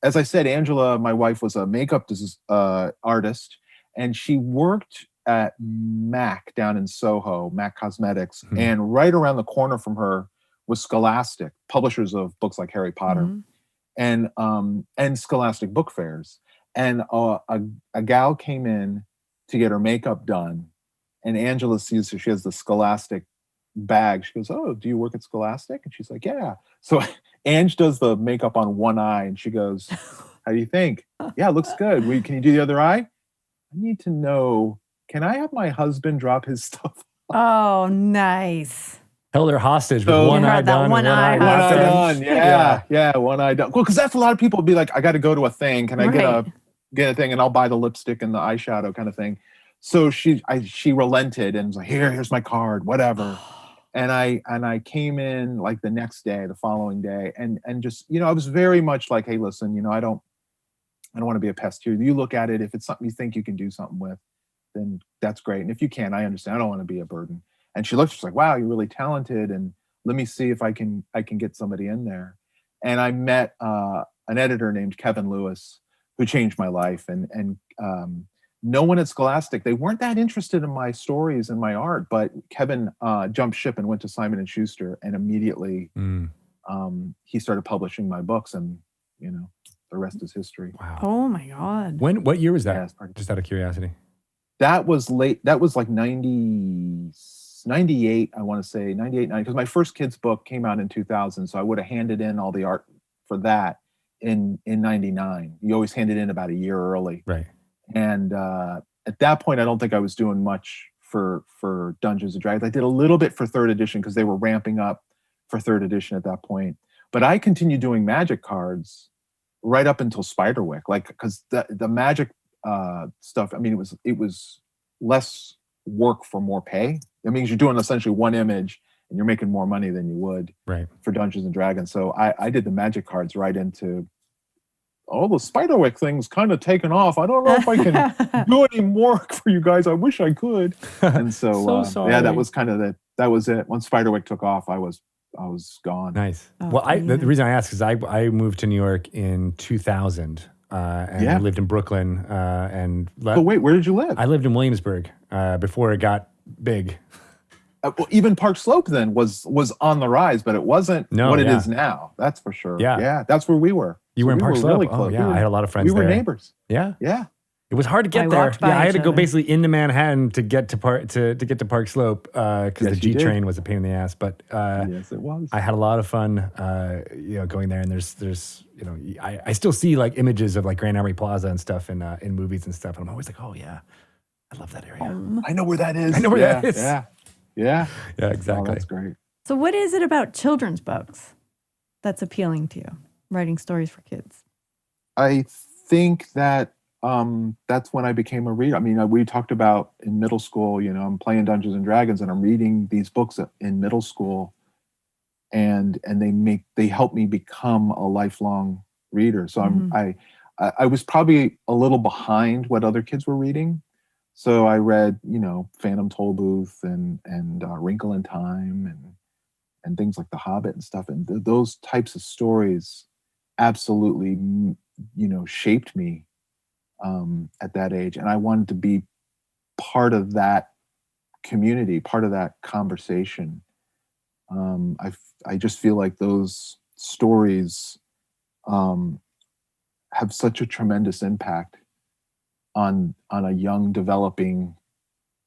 As I said, Angela, my wife, was a makeup artist, and she worked at MAC down in Soho, MAC Cosmetics. Mm-hmm. And right around the corner from her was Scholastic, publishers of books like Harry Potter, and Scholastic book fairs. And a gal came in to get her makeup done, and Angela sees her. She has the Scholastic bag. She goes, "Oh, do you work at Scholastic?" And she's like, "Yeah." So Ange does the makeup on one eye, and she goes, "How do you think?" "Yeah, it looks good. Can you do the other eye?" "I need to know, can I have my husband drop his stuff?" Oh, nice. Held her hostage with one eye done. One eye done. Yeah, one eye done. Well, because that's a lot of people would be like, "I got to go to a thing. Can I get a thing, and I'll buy the lipstick and the eyeshadow," kind of thing. So she relented and was like, here's my card, whatever. And I came in like the next day, the following day, and just, I was very much like, "Hey, listen, I don't want to be a pest here. You look at it. If it's something you think you can do something with, then that's great. And if you can't, I understand. I don't want to be a burden." And she looked, she's like, "Wow, you're really talented. And let me see if I can get somebody in there." And I met an editor named Kevin Lewis, who changed my life. And no one at Scholastic, they weren't that interested in my stories and my art, but Kevin jumped ship and went to Simon & Schuster, and immediately he started publishing my books, and the rest is history. Wow. Oh my God. What year was that? Yeah, just out of curiosity. That was late. That was like 98, I want to say, 98, 90, because my first kid's book came out in 2000, so I would have handed in all the art for that in 99. You always hand it in about a year early. Right. And at that point, I don't think I was doing much for Dungeons and Dragons. I did a little bit for third edition because they were ramping up for third edition at that point. But I continued doing Magic cards right up until Spiderwick, like because the Magic stuff. I mean, it was less work for more pay. I mean, you're doing essentially one image and you're making more money than you would for Dungeons and Dragons. So I did the Magic cards right into the Spiderwick thing's kind of taken off. I don't know if I can do any more for you guys. I wish I could. And so, yeah, that was kind of that was it. Once Spiderwick took off, I was gone. Nice. Well, the reason I ask is I moved to New York in 2000. And I lived in Brooklyn. But wait, where did you live? I lived in Williamsburg before it got big. Well, even Park Slope then was on the rise, but it wasn't what it is now. That's for sure. Yeah, that's where we were. You were in Park Slope? Really close. I had a lot of friends there. We were neighbors. Yeah. Yeah. It was hard to get there. Yeah, I had to go basically into Manhattan to get to Park Slope because the G train was a pain in the ass. But yes, it was. I had a lot of fun, going there. And there's I still see like images of like Grand Army Plaza and stuff in movies and stuff. And I'm always like, oh yeah, I love that area. I know where that is. I know where that is. Yeah, exactly. Oh, that's great. So, what is it about children's books that's appealing to you? Writing stories for kids. I think that. That's when I became a reader. I mean, we talked about in middle school, I'm playing Dungeons and Dragons and I'm reading these books in middle school and they help me become a lifelong reader. So I was probably a little behind what other kids were reading. So I read, Phantom Tollbooth and Wrinkle in Time and things like The Hobbit and stuff. And those types of stories absolutely, shaped me at that age. And I wanted to be part of that community, part of that conversation. I just feel like those stories have such a tremendous impact on a young developing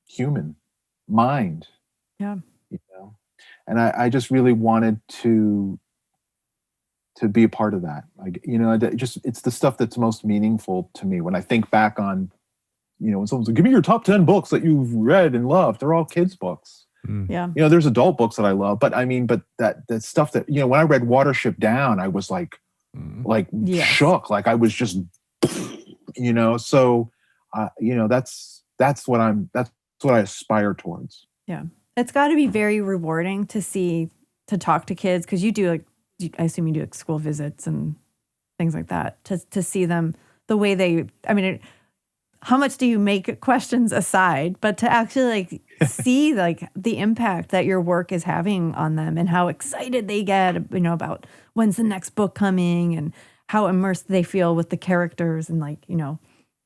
human mind. Yeah. And I just really wanted to be a part of that. It's the stuff that's most meaningful to me when I think back on, when someone's like, give me your top 10 books that you've read and loved. They're all kids' books. Yeah. There's adult books that I love, but that stuff that, when I read Watership Down, I was like shook. Like I was just, so, that's what I aspire towards. Yeah. It's got to be very rewarding to talk to kids. 'Cause you do I assume you do school visits and things like that to see them the way how much do you make questions aside, but to actually see the impact that your work is having on them and how excited they get, about when's the next book coming and how immersed they feel with the characters. And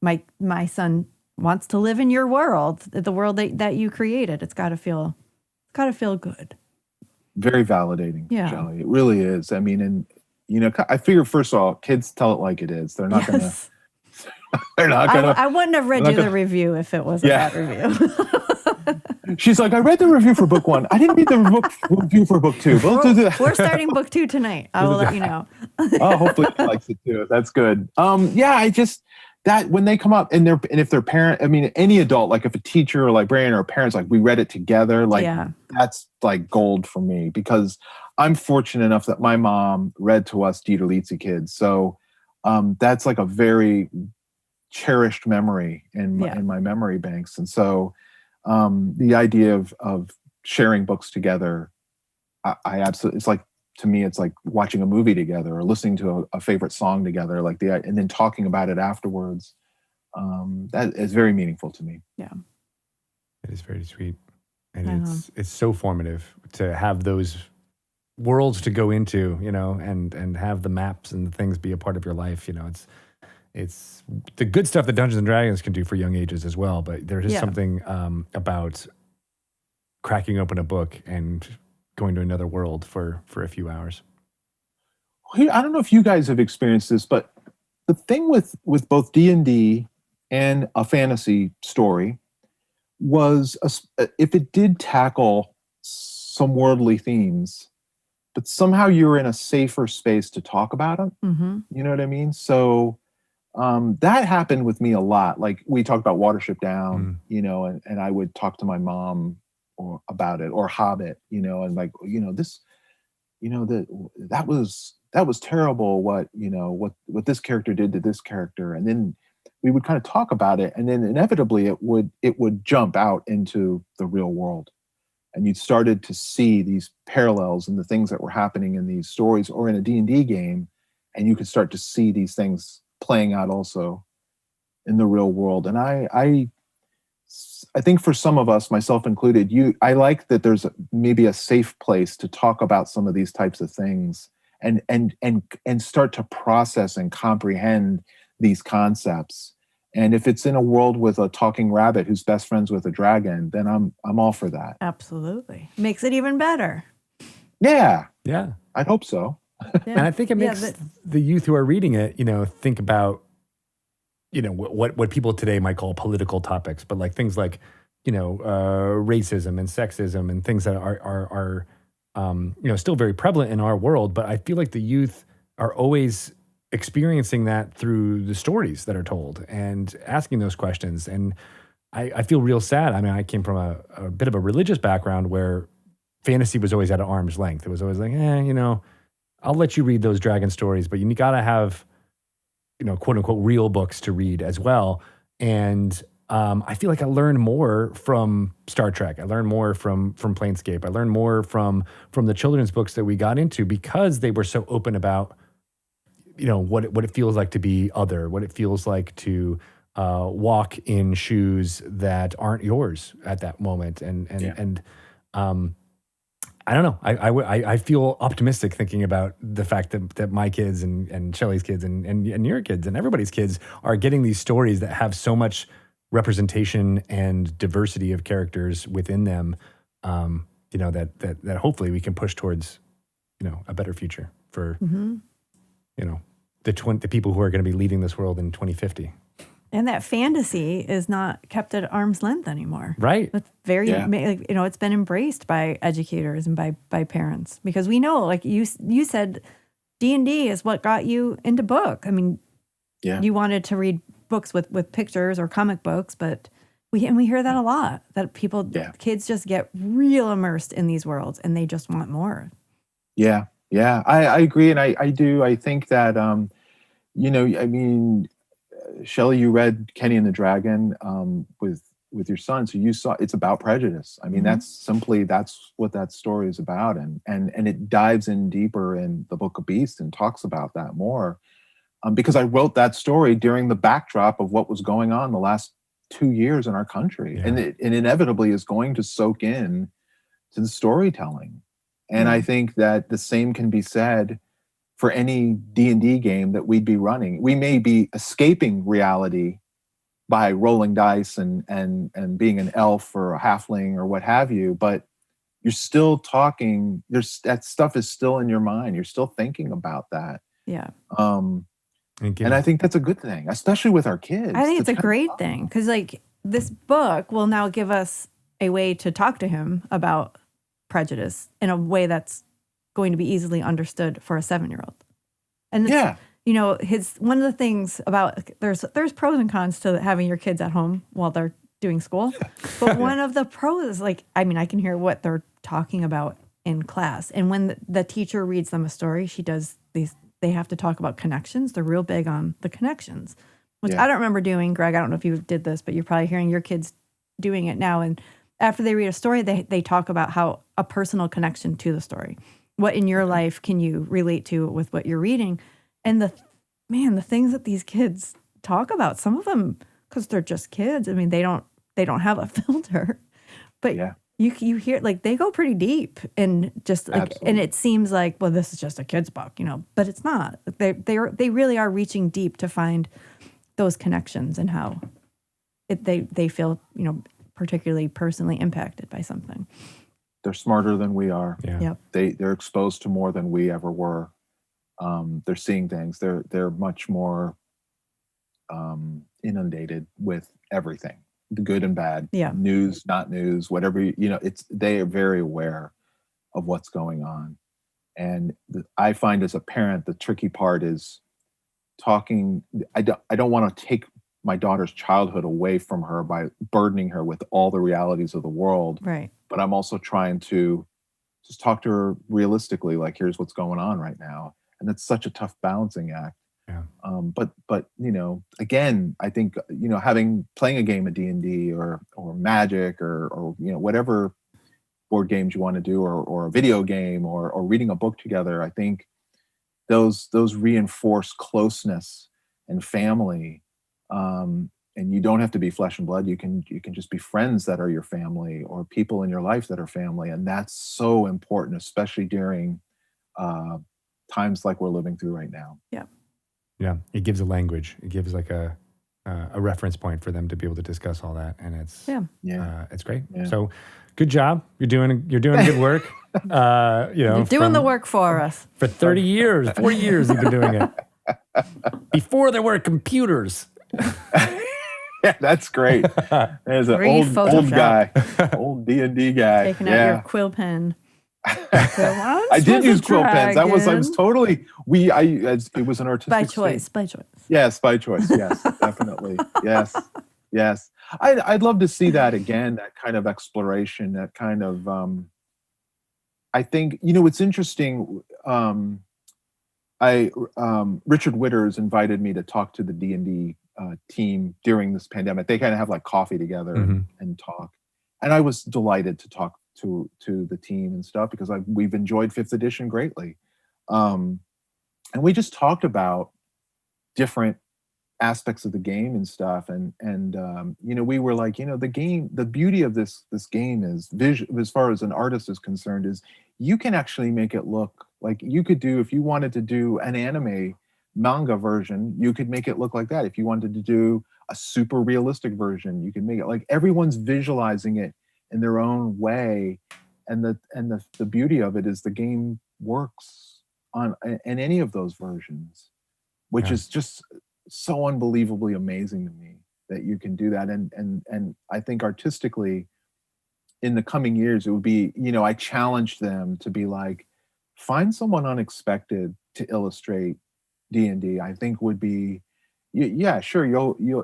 my son wants to live in your world, the world that you created. It's got to feel good. Very validating, yeah. Shelley. It really is. I mean, and I figure first of all, kids tell it like it is. They're not gonna. They're not gonna. I wouldn't have read you the review if it was a bad review. She's like, I read the review for book 1. I didn't read the review for book 2. We're starting book 2 tonight. I will let you know. Oh, hopefully she likes it too. That's good. I just that when they come up and if their parent, any adult, like if a teacher or librarian or parents, we read it together, that's like gold for me because I'm fortunate enough that my mom read to us DiTerlizzi kids. So that's like a very cherished memory in my memory banks. And so the idea of sharing books together, I absolutely, it's like, to me, it's like watching a movie together or listening to a favorite song together, and then talking about it afterwards. That is very meaningful to me. Yeah, it is very sweet, and it's so formative to have those worlds to go into, and have the maps and the things be a part of your life. It's the good stuff that Dungeons and Dragons can do for young ages as well. But there is something about cracking open a book and going to another world for a few hours. I don't know if you guys have experienced this, but the thing with both D&D and a fantasy story was if it did tackle some worldly themes, but somehow you're in a safer space to talk about them. Mm-hmm. You know what I mean? So That happened with me a lot. Like we talked about Watership Down, you know, and I would talk to my mom about it, or Hobbit, you know, and like, you know, this, you know, that was terrible. What, you know, what this character did to this character, and then we would kind of talk about it, and then inevitably it would jump out into the real world, and you started to see these parallels in the things that were happening in these stories or in a D&D game, and you could start to see these things playing out also in the real world. And I think for some of us, myself included, I like that there's maybe a safe place to talk about some of these types of things and start to process and comprehend these concepts. And if it's in a world with a talking rabbit who's best friends with a dragon, then I'm all for that. Absolutely. Makes it even better. Yeah. Yeah. I'd hope so. And I think it makes the youth who are reading it, you know, think about, you know, what people today might call political topics, but like things like, you know, racism and sexism and things that are you know, still very prevalent in our world. But I feel like the youth are always experiencing that through the stories that are told and asking those questions. And I feel real sad. I mean, I came from a bit of a religious background where fantasy was always at an arm's length. It was always like, you know, I'll let you read those dragon stories, but you got to have, you know, quote unquote, real books to read as well. And I feel like I learned more from Star Trek. I learned more from Planescape. I learned more from the children's books that we got into because they were so open about, you know, what it feels like to be other, what it feels like to walk in shoes that aren't yours at that moment. And I don't know. I feel optimistic thinking about the fact that my kids and Shelley's kids and your kids and everybody's kids are getting these stories that have so much representation and diversity of characters within them. You know, that hopefully we can push towards, you know, a better future for, you know, the people who are going to be leading this world in 2050. And that fantasy is not kept at arm's length anymore. Right. It's very, you know, it's been embraced by educators and by parents because we know, like you said, D&D is what got you into book. I mean, you wanted to read books with pictures or comic books, but we hear that a lot, that kids just get real immersed in these worlds and they just want more. Yeah. Yeah. I agree. And I do. I think that, you know, I mean, Shelley, you read Kenny and the Dragon with your son, so you saw it's about prejudice. I mean, that's what that story is about, and it dives in deeper in the Book of Beast and talks about that more. Because I wrote that story during the backdrop of what was going on the last 2 years in our country, and it inevitably is going to soak in to the storytelling. And I think that the same can be said for any D&D game that we'd be running. We may be escaping reality by rolling dice and being an elf or a halfling or what have you, but you're still talking, that stuff is still in your mind. You're still thinking about that. Yeah. And I think that's a good thing, especially with our kids. I think it's a great thing because like this book will now give us a way to talk to him about prejudice in a way that's going to be easily understood for a 7-year-old. And you know, one of the things about there's pros and cons to having your kids at home while they're doing school. But one of the pros, like, I mean, I can hear what they're talking about in class. And when the teacher reads them a story, she does they have to talk about connections. They're real big on the connections, which I don't remember doing. Greg, I don't know if you did this, but you're probably hearing your kids doing it now. And after they read a story, they talk about how a personal connection to the story. What in your life can you relate to with what you're reading? And the things that these kids talk about, some of them, because they're just kids. I mean, they don't have a filter, but you hear like they go pretty deep and just like, and it seems like, well, this is just a kid's book, you know, but it's not. They really are reaching deep to find those connections and how they feel, you know, particularly personally impacted by something. They're smarter than we are. Yeah. Yep. They're exposed to more than we ever were. They're seeing things. They're much more inundated with everything, the good and bad, news, not news, whatever, you know, they are very aware of what's going on. And I find as a parent, the tricky part is talking. I don't want to take my daughter's childhood away from her by burdening her with all the realities of the world. Right. But I'm also trying to just talk to her realistically, like, here's what's going on right now. And it's such a tough balancing act. Yeah. But you know, again, I think, you know, playing a game of D&D or Magic or you know, whatever board games you want to do, or a video game or reading a book together, I think those reinforce closeness and family. And you don't have to be flesh and blood. You can just be friends that are your family, or people in your life that are family. And that's so important, especially during times like we're living through right now. Yeah. Yeah. It gives a language. It gives like a reference point for them to be able to discuss all that. And it's great. Yeah. So good job. You're doing good work. You know, you're doing the work for us. For 30 years, 40 years you've been doing it. Before there were computers. Yeah, that's great. There's an old guy, old D&D guy. Taking out your quill pen. I did use quill pens. I was totally. It was an artistic by choice. Yes, by choice. Yes, definitely. Yes. I'd love to see that again. That kind of exploration. That kind of. I think, you know, it's interesting. Richard Witters invited me to talk to the D&D team during this pandemic. They kind of have like coffee together and talk, and I was delighted to talk to the team and stuff, because we've enjoyed 5th edition greatly, and we just talked about different aspects of the game and stuff, and you know, we were like, you know, the beauty of this game is as far as an artist is concerned, is you can actually make it look like you could do, if you wanted to do an anime manga version, you could make it look like that. If you wanted to do a super realistic version, you can make it like everyone's visualizing it in their own way. And the beauty of it is the game works in any of those versions, which is just so unbelievably amazing to me that you can do that. And I think artistically in the coming years, it would be, you know, I challenged them to be like, find someone unexpected to illustrate D&D. I think would be, yeah, sure,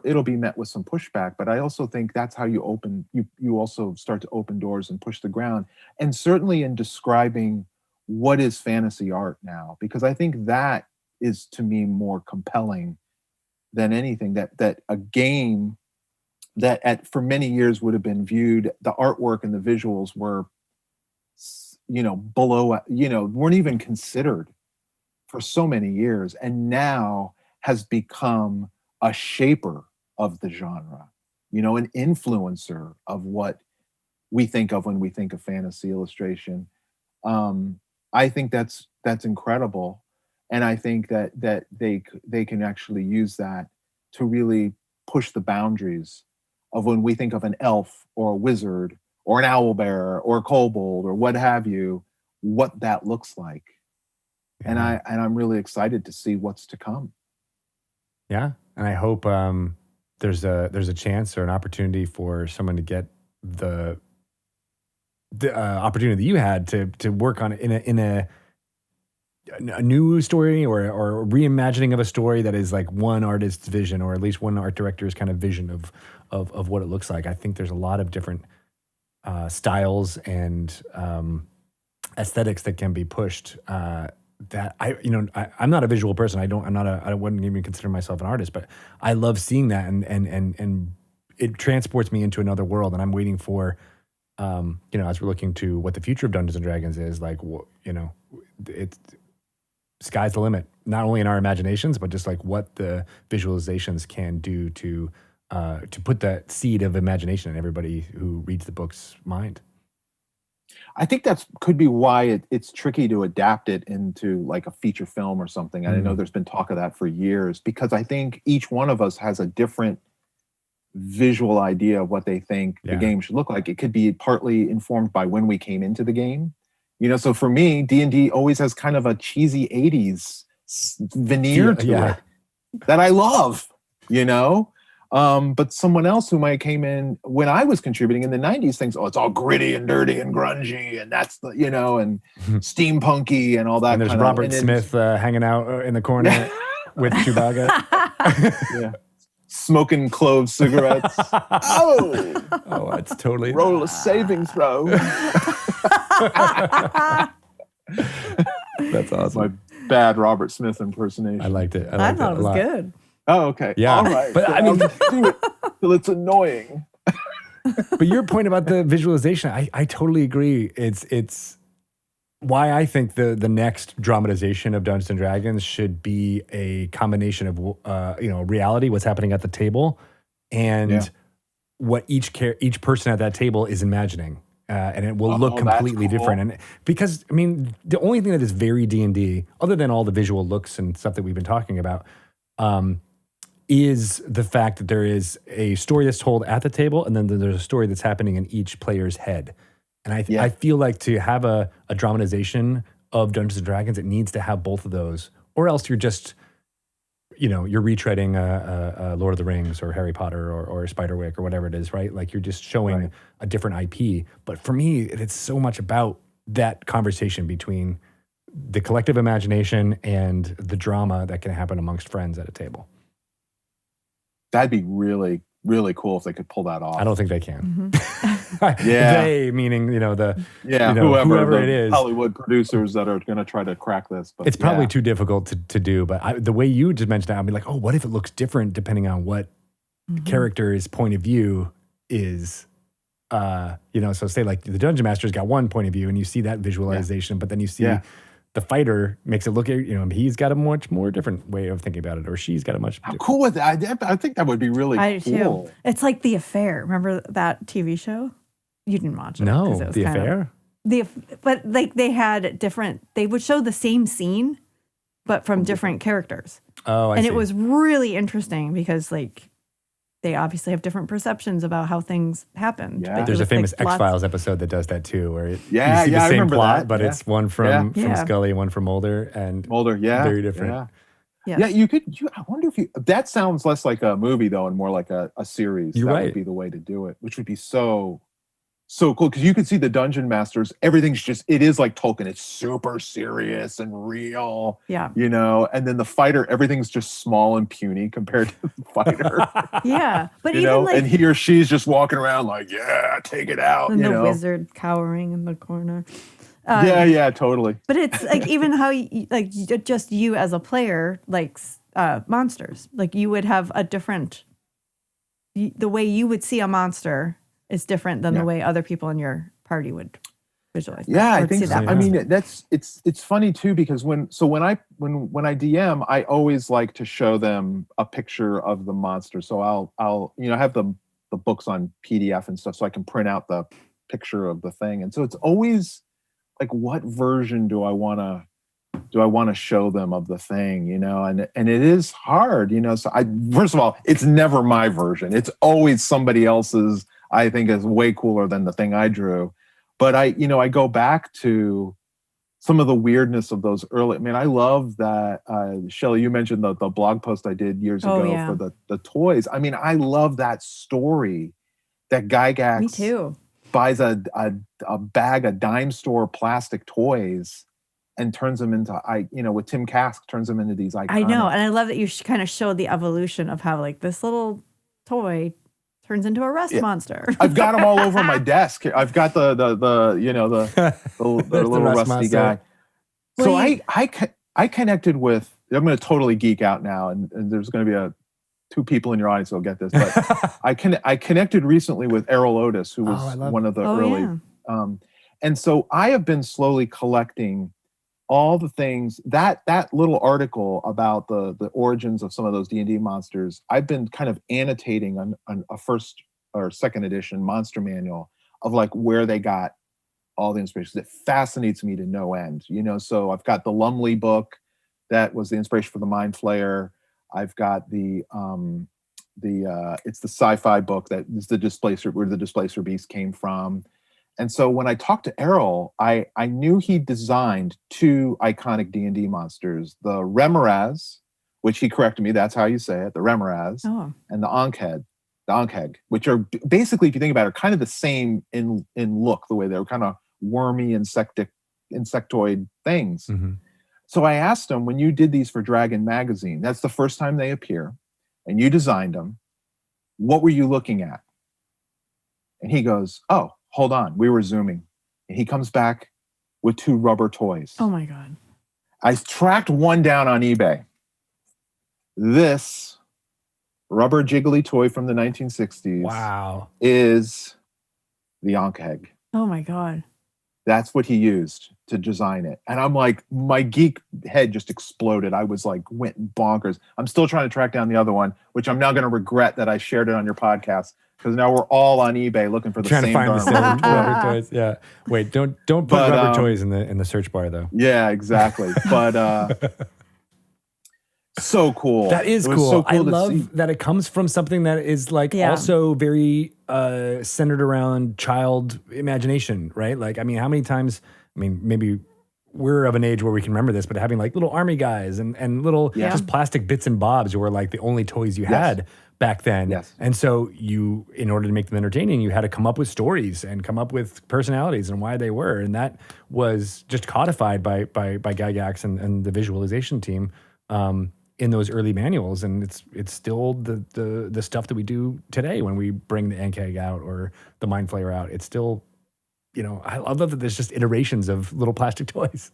it'll be met with some pushback, but I also think that's how you also start to open doors and push the ground. And certainly in describing what is fantasy art now, because I think that is, to me, more compelling than anything. That a game that for many years would have been viewed, the artwork and the visuals were, you know, below, you know, weren't even considered for so many years, and now has become a shaper of the genre, you know, an influencer of what we think of when we think of fantasy illustration. I think that's incredible, and I think that they can actually use that to really push the boundaries of when we think of an elf or a wizard or an owlbear or a kobold or what have you, what that looks like. And I'm really excited to see what's to come. Yeah, and I hope there's a chance or an opportunity for someone to get the opportunity that you had to work on it in a new story or a reimagining of a story that is like one artist's vision, or at least one art director's kind of vision of what it looks like. I think there's a lot of different styles and aesthetics that can be pushed. That I'm not a visual person. I wouldn't even consider myself an artist, but I love seeing that, and it transports me into another world. And I'm waiting for, as we're looking to what the future of Dungeons and Dragons is, like, it's sky's the limit, not only in our imaginations, but just like what the visualizations can do to put that seed of imagination in everybody who reads the book's mind. I think that's could be why it's tricky to adapt it into like a feature film or something. And I know there's been talk of that for years, because I think each one of us has a different visual idea of what they think the game should look like. It could be partly informed by when we came into the game. You know, so for me, D&D always has kind of a cheesy 80s veneer to it that I love, you know? But someone else who might came in when I was contributing in the 90s thinks, oh, it's all gritty and dirty and grungy, and that's the, and steampunky and all that. And there's Robert Smith hanging out in the corner. with Chewbacca. Yeah. Smoking clove cigarettes. Oh, that's totally roll a saving throw. That's awesome. My bad Robert Smith impersonation. I liked it. I thought it was good. Oh, okay. Yeah. All right. But so I mean, I'll just do it till it's annoying. But your point about the visualization, I totally agree. It's why I think the next dramatization of Dungeons and Dragons should be a combination of reality, what's happening at the table, and what each person at that table is imagining, and it will look completely different. And because I mean, the only thing that is very D&D, other than all the visual looks and stuff that we've been talking about, is the fact that there is a story that's told at the table, and then there's a story that's happening in each player's head. And I feel like to have a dramatization of Dungeons and Dragons, it needs to have both of those, or else you're just, you're retreading a Lord of the Rings or Harry Potter or Spiderwick or whatever it is, right? Like you're just showing a different IP. But for me, it's so much about that conversation between the collective imagination and the drama that can happen amongst friends at a table. That'd be really, really cool if they could pull that off. I don't think they can. Mm-hmm. They, meaning, whoever it is. Hollywood producers that are going to try to crack this. But it's probably too difficult to do. But the way you just mentioned that, I'd be like, oh, what if it looks different depending on what character's point of view is? So say like the Dungeon Master's got one point of view and you see that visualization, but then you see the fighter makes it look, he's got a much more different way of thinking about it, or she's got a much. How cool with that? I think that would be really cool. Too. It's like The Affair. Remember that TV show? You didn't watch it. No, it was The Affair? But like they had they would show the same scene, but from different characters. Oh, I see. And it was really interesting because like they obviously have different perceptions about how things happen. Yeah. There's a famous X-Files episode that does that too, where you see I the same remember plot, that. but it's one from Yeah. Scully, one from Mulder, and very different. Yeah, you could. I wonder if that sounds less like a movie though, and more like a series. You're right. Would be the way to do it, which would be so cool because you could see the Dungeon Masters. Everything's it is like Tolkien. It's super serious and real. Yeah. And then the fighter, everything's just small and puny compared to the fighter. Yeah, but and he or she's just walking around like, take it out. And the wizard cowering in the corner. Totally. But it's like even how just you as a player likes monsters. Like you would have a different. The way you would see a monster is different than the way other people in your party would visualize. Yeah, I think so. That I mean, it's funny too because when I DM, I always like to show them a picture of the monster. So I'll have the books on PDF and stuff, so I can print out the picture of the thing. And so it's always like, what version do I want to show them of the thing? And it is hard. So first of all, it's never my version. It's always somebody else's. I think is way cooler than the thing I drew. But I go back to some of the weirdness of those early. I mean, I love that, Shelley, you mentioned the blog post I did years ago for the toys. I mean, I love that story that Gygax Me too. buys a bag of dime store plastic toys and turns them into, with Tim Kask, turns them into these iconic. I know. And I love that you kind of showed the evolution of how like this little toy turns into a rust monster. I've got them all over my desk. I've got the little rust rusty monster. guy. So I connected with. I'm going to totally geek out now, and there's going to be two people in your audience who'll get this. But I connected recently with Errol Otis, who was one of the early. Yeah. And so I have been slowly collecting all the things that little article about the origins of some of those D&D monsters. I've been kind of annotating on a first or second edition monster manual of like where they got all the inspiration. It fascinates me to no end. So I've got the Lumley book that was the inspiration for the Mind Flayer. I've got it's the sci-fi book that is the Displacer, where the Displacer Beast came from. And so when I talked to Errol, I knew he designed two iconic D&D monsters, the Remoraz, which he corrected me, that's how you say it, the Remoraz, and the Ankheg, which are basically, if you think about it, are kind of the same in look, the way they're kind of wormy insectoid things. Mm-hmm. So I asked him, when you did these for Dragon Magazine, that's the first time they appear, and you designed them, what were you looking at? And he goes, oh, hold on, we were zooming. And he comes back with 2 rubber toys. Oh my God. I tracked one down on eBay. This rubber jiggly toy from the 1960s is the Ankh-Egg. Oh my God. That's what he used to design it. And I'm like, my geek head just exploded. I was like, went bonkers. I'm still trying to track down the other one, which I'm now going to regret that I shared it on your podcast, because now we're all on eBay looking for the trying same to find the darn same rubber toys. Yeah. Wait, don't put rubber toys in the search bar though. Yeah, exactly. But so cool. That is cool. So cool I to love see. that it comes from something that is like also very centered around child imagination, right? Like, I mean, how many times, I mean, maybe we're of an age where we can remember this, but having like little army guys and little just plastic bits and bobs were like the only toys you had back then. Yes. And so you, in order to make them entertaining, you had to come up with stories and come up with personalities and why they were. And that was just codified by Gygax and the visualization team in those early manuals. And it's still the stuff that we do today when we bring the Ankh-Egg out or the Mind Flayer out. It's still, you know, I love that there's just iterations of little plastic toys.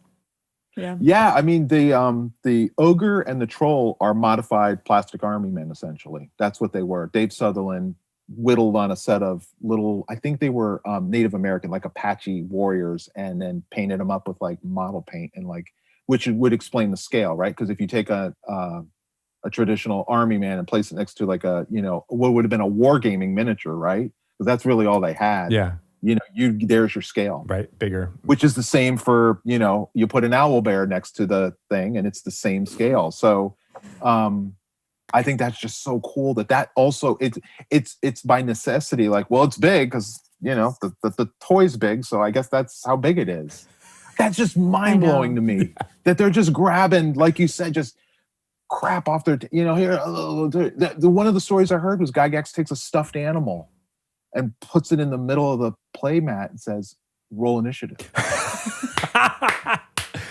Yeah, I mean, the ogre and the troll are modified plastic army men, essentially. That's what they were. Dave Sutherland whittled on a set of little, I think they were Native American, like Apache warriors, and then painted them up with like model paint, and like, which would explain the scale, right? Because if you take a traditional army man and place it next to like a, you know, what would have been a wargaming miniature, right? Because that's really all they had. Yeah. You know, there's your scale. Right, bigger. Which is the same for, you know, you put an owl bear next to the thing and it's the same scale. So I think that's just so cool that also it's by necessity, like, well, it's big because, you know, the toy's big, so I guess that's how big it is. That's just mind-blowing to me that they're just grabbing, like you said, just crap off their, you know, here. One of the stories I heard was Gygax takes a stuffed animal and puts it in the middle of the play mat and says, roll initiative.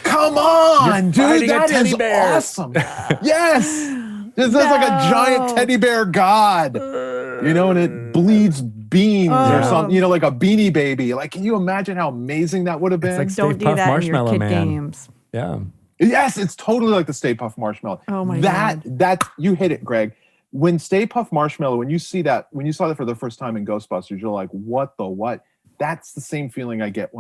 Come on, dude, that is awesome. Yes. This is like a giant teddy bear god, you know, and it bleeds beans or something, you know, like a Beanie Baby. Like, can you imagine how amazing that would have been? It's like Don't Stay do Puft that in your Marshmallow kid Man. games. Yeah. Yes, it's totally like the Stay Puft Marshmallow. Oh my God. That you hit it, Greg. When Stay Puft Marshmallow, when you saw that for the first time in Ghostbusters, you're like, what? That's the same feeling I get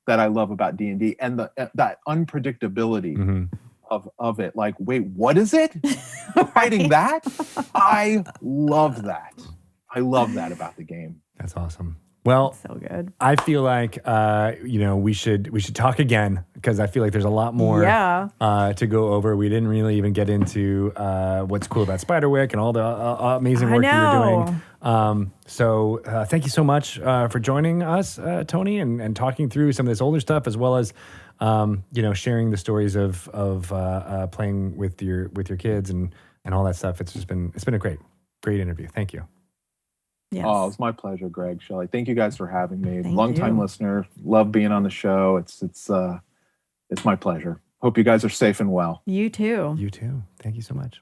that I love about D&D, and that unpredictability of it. Like, wait, what is it? Fighting that? I love that. I love that about the game. That's awesome. Well, so good. I feel like you know, we should talk again, because I feel like there's a lot more to go over. We didn't really even get into what's cool about Spiderwick and all the amazing work you were doing. So thank you so much for joining us, Tony, and talking through some of this older stuff, as well as you know, sharing the stories of playing with your kids and all that stuff. It's been a great interview. Thank you. Yes. Oh, it's my pleasure, Greg, Shelley. Thank you guys for having me. Thank Long-time you. listener. Love being on the show. It's my pleasure. Hope you guys are safe and well. You too. You too. Thank you so much.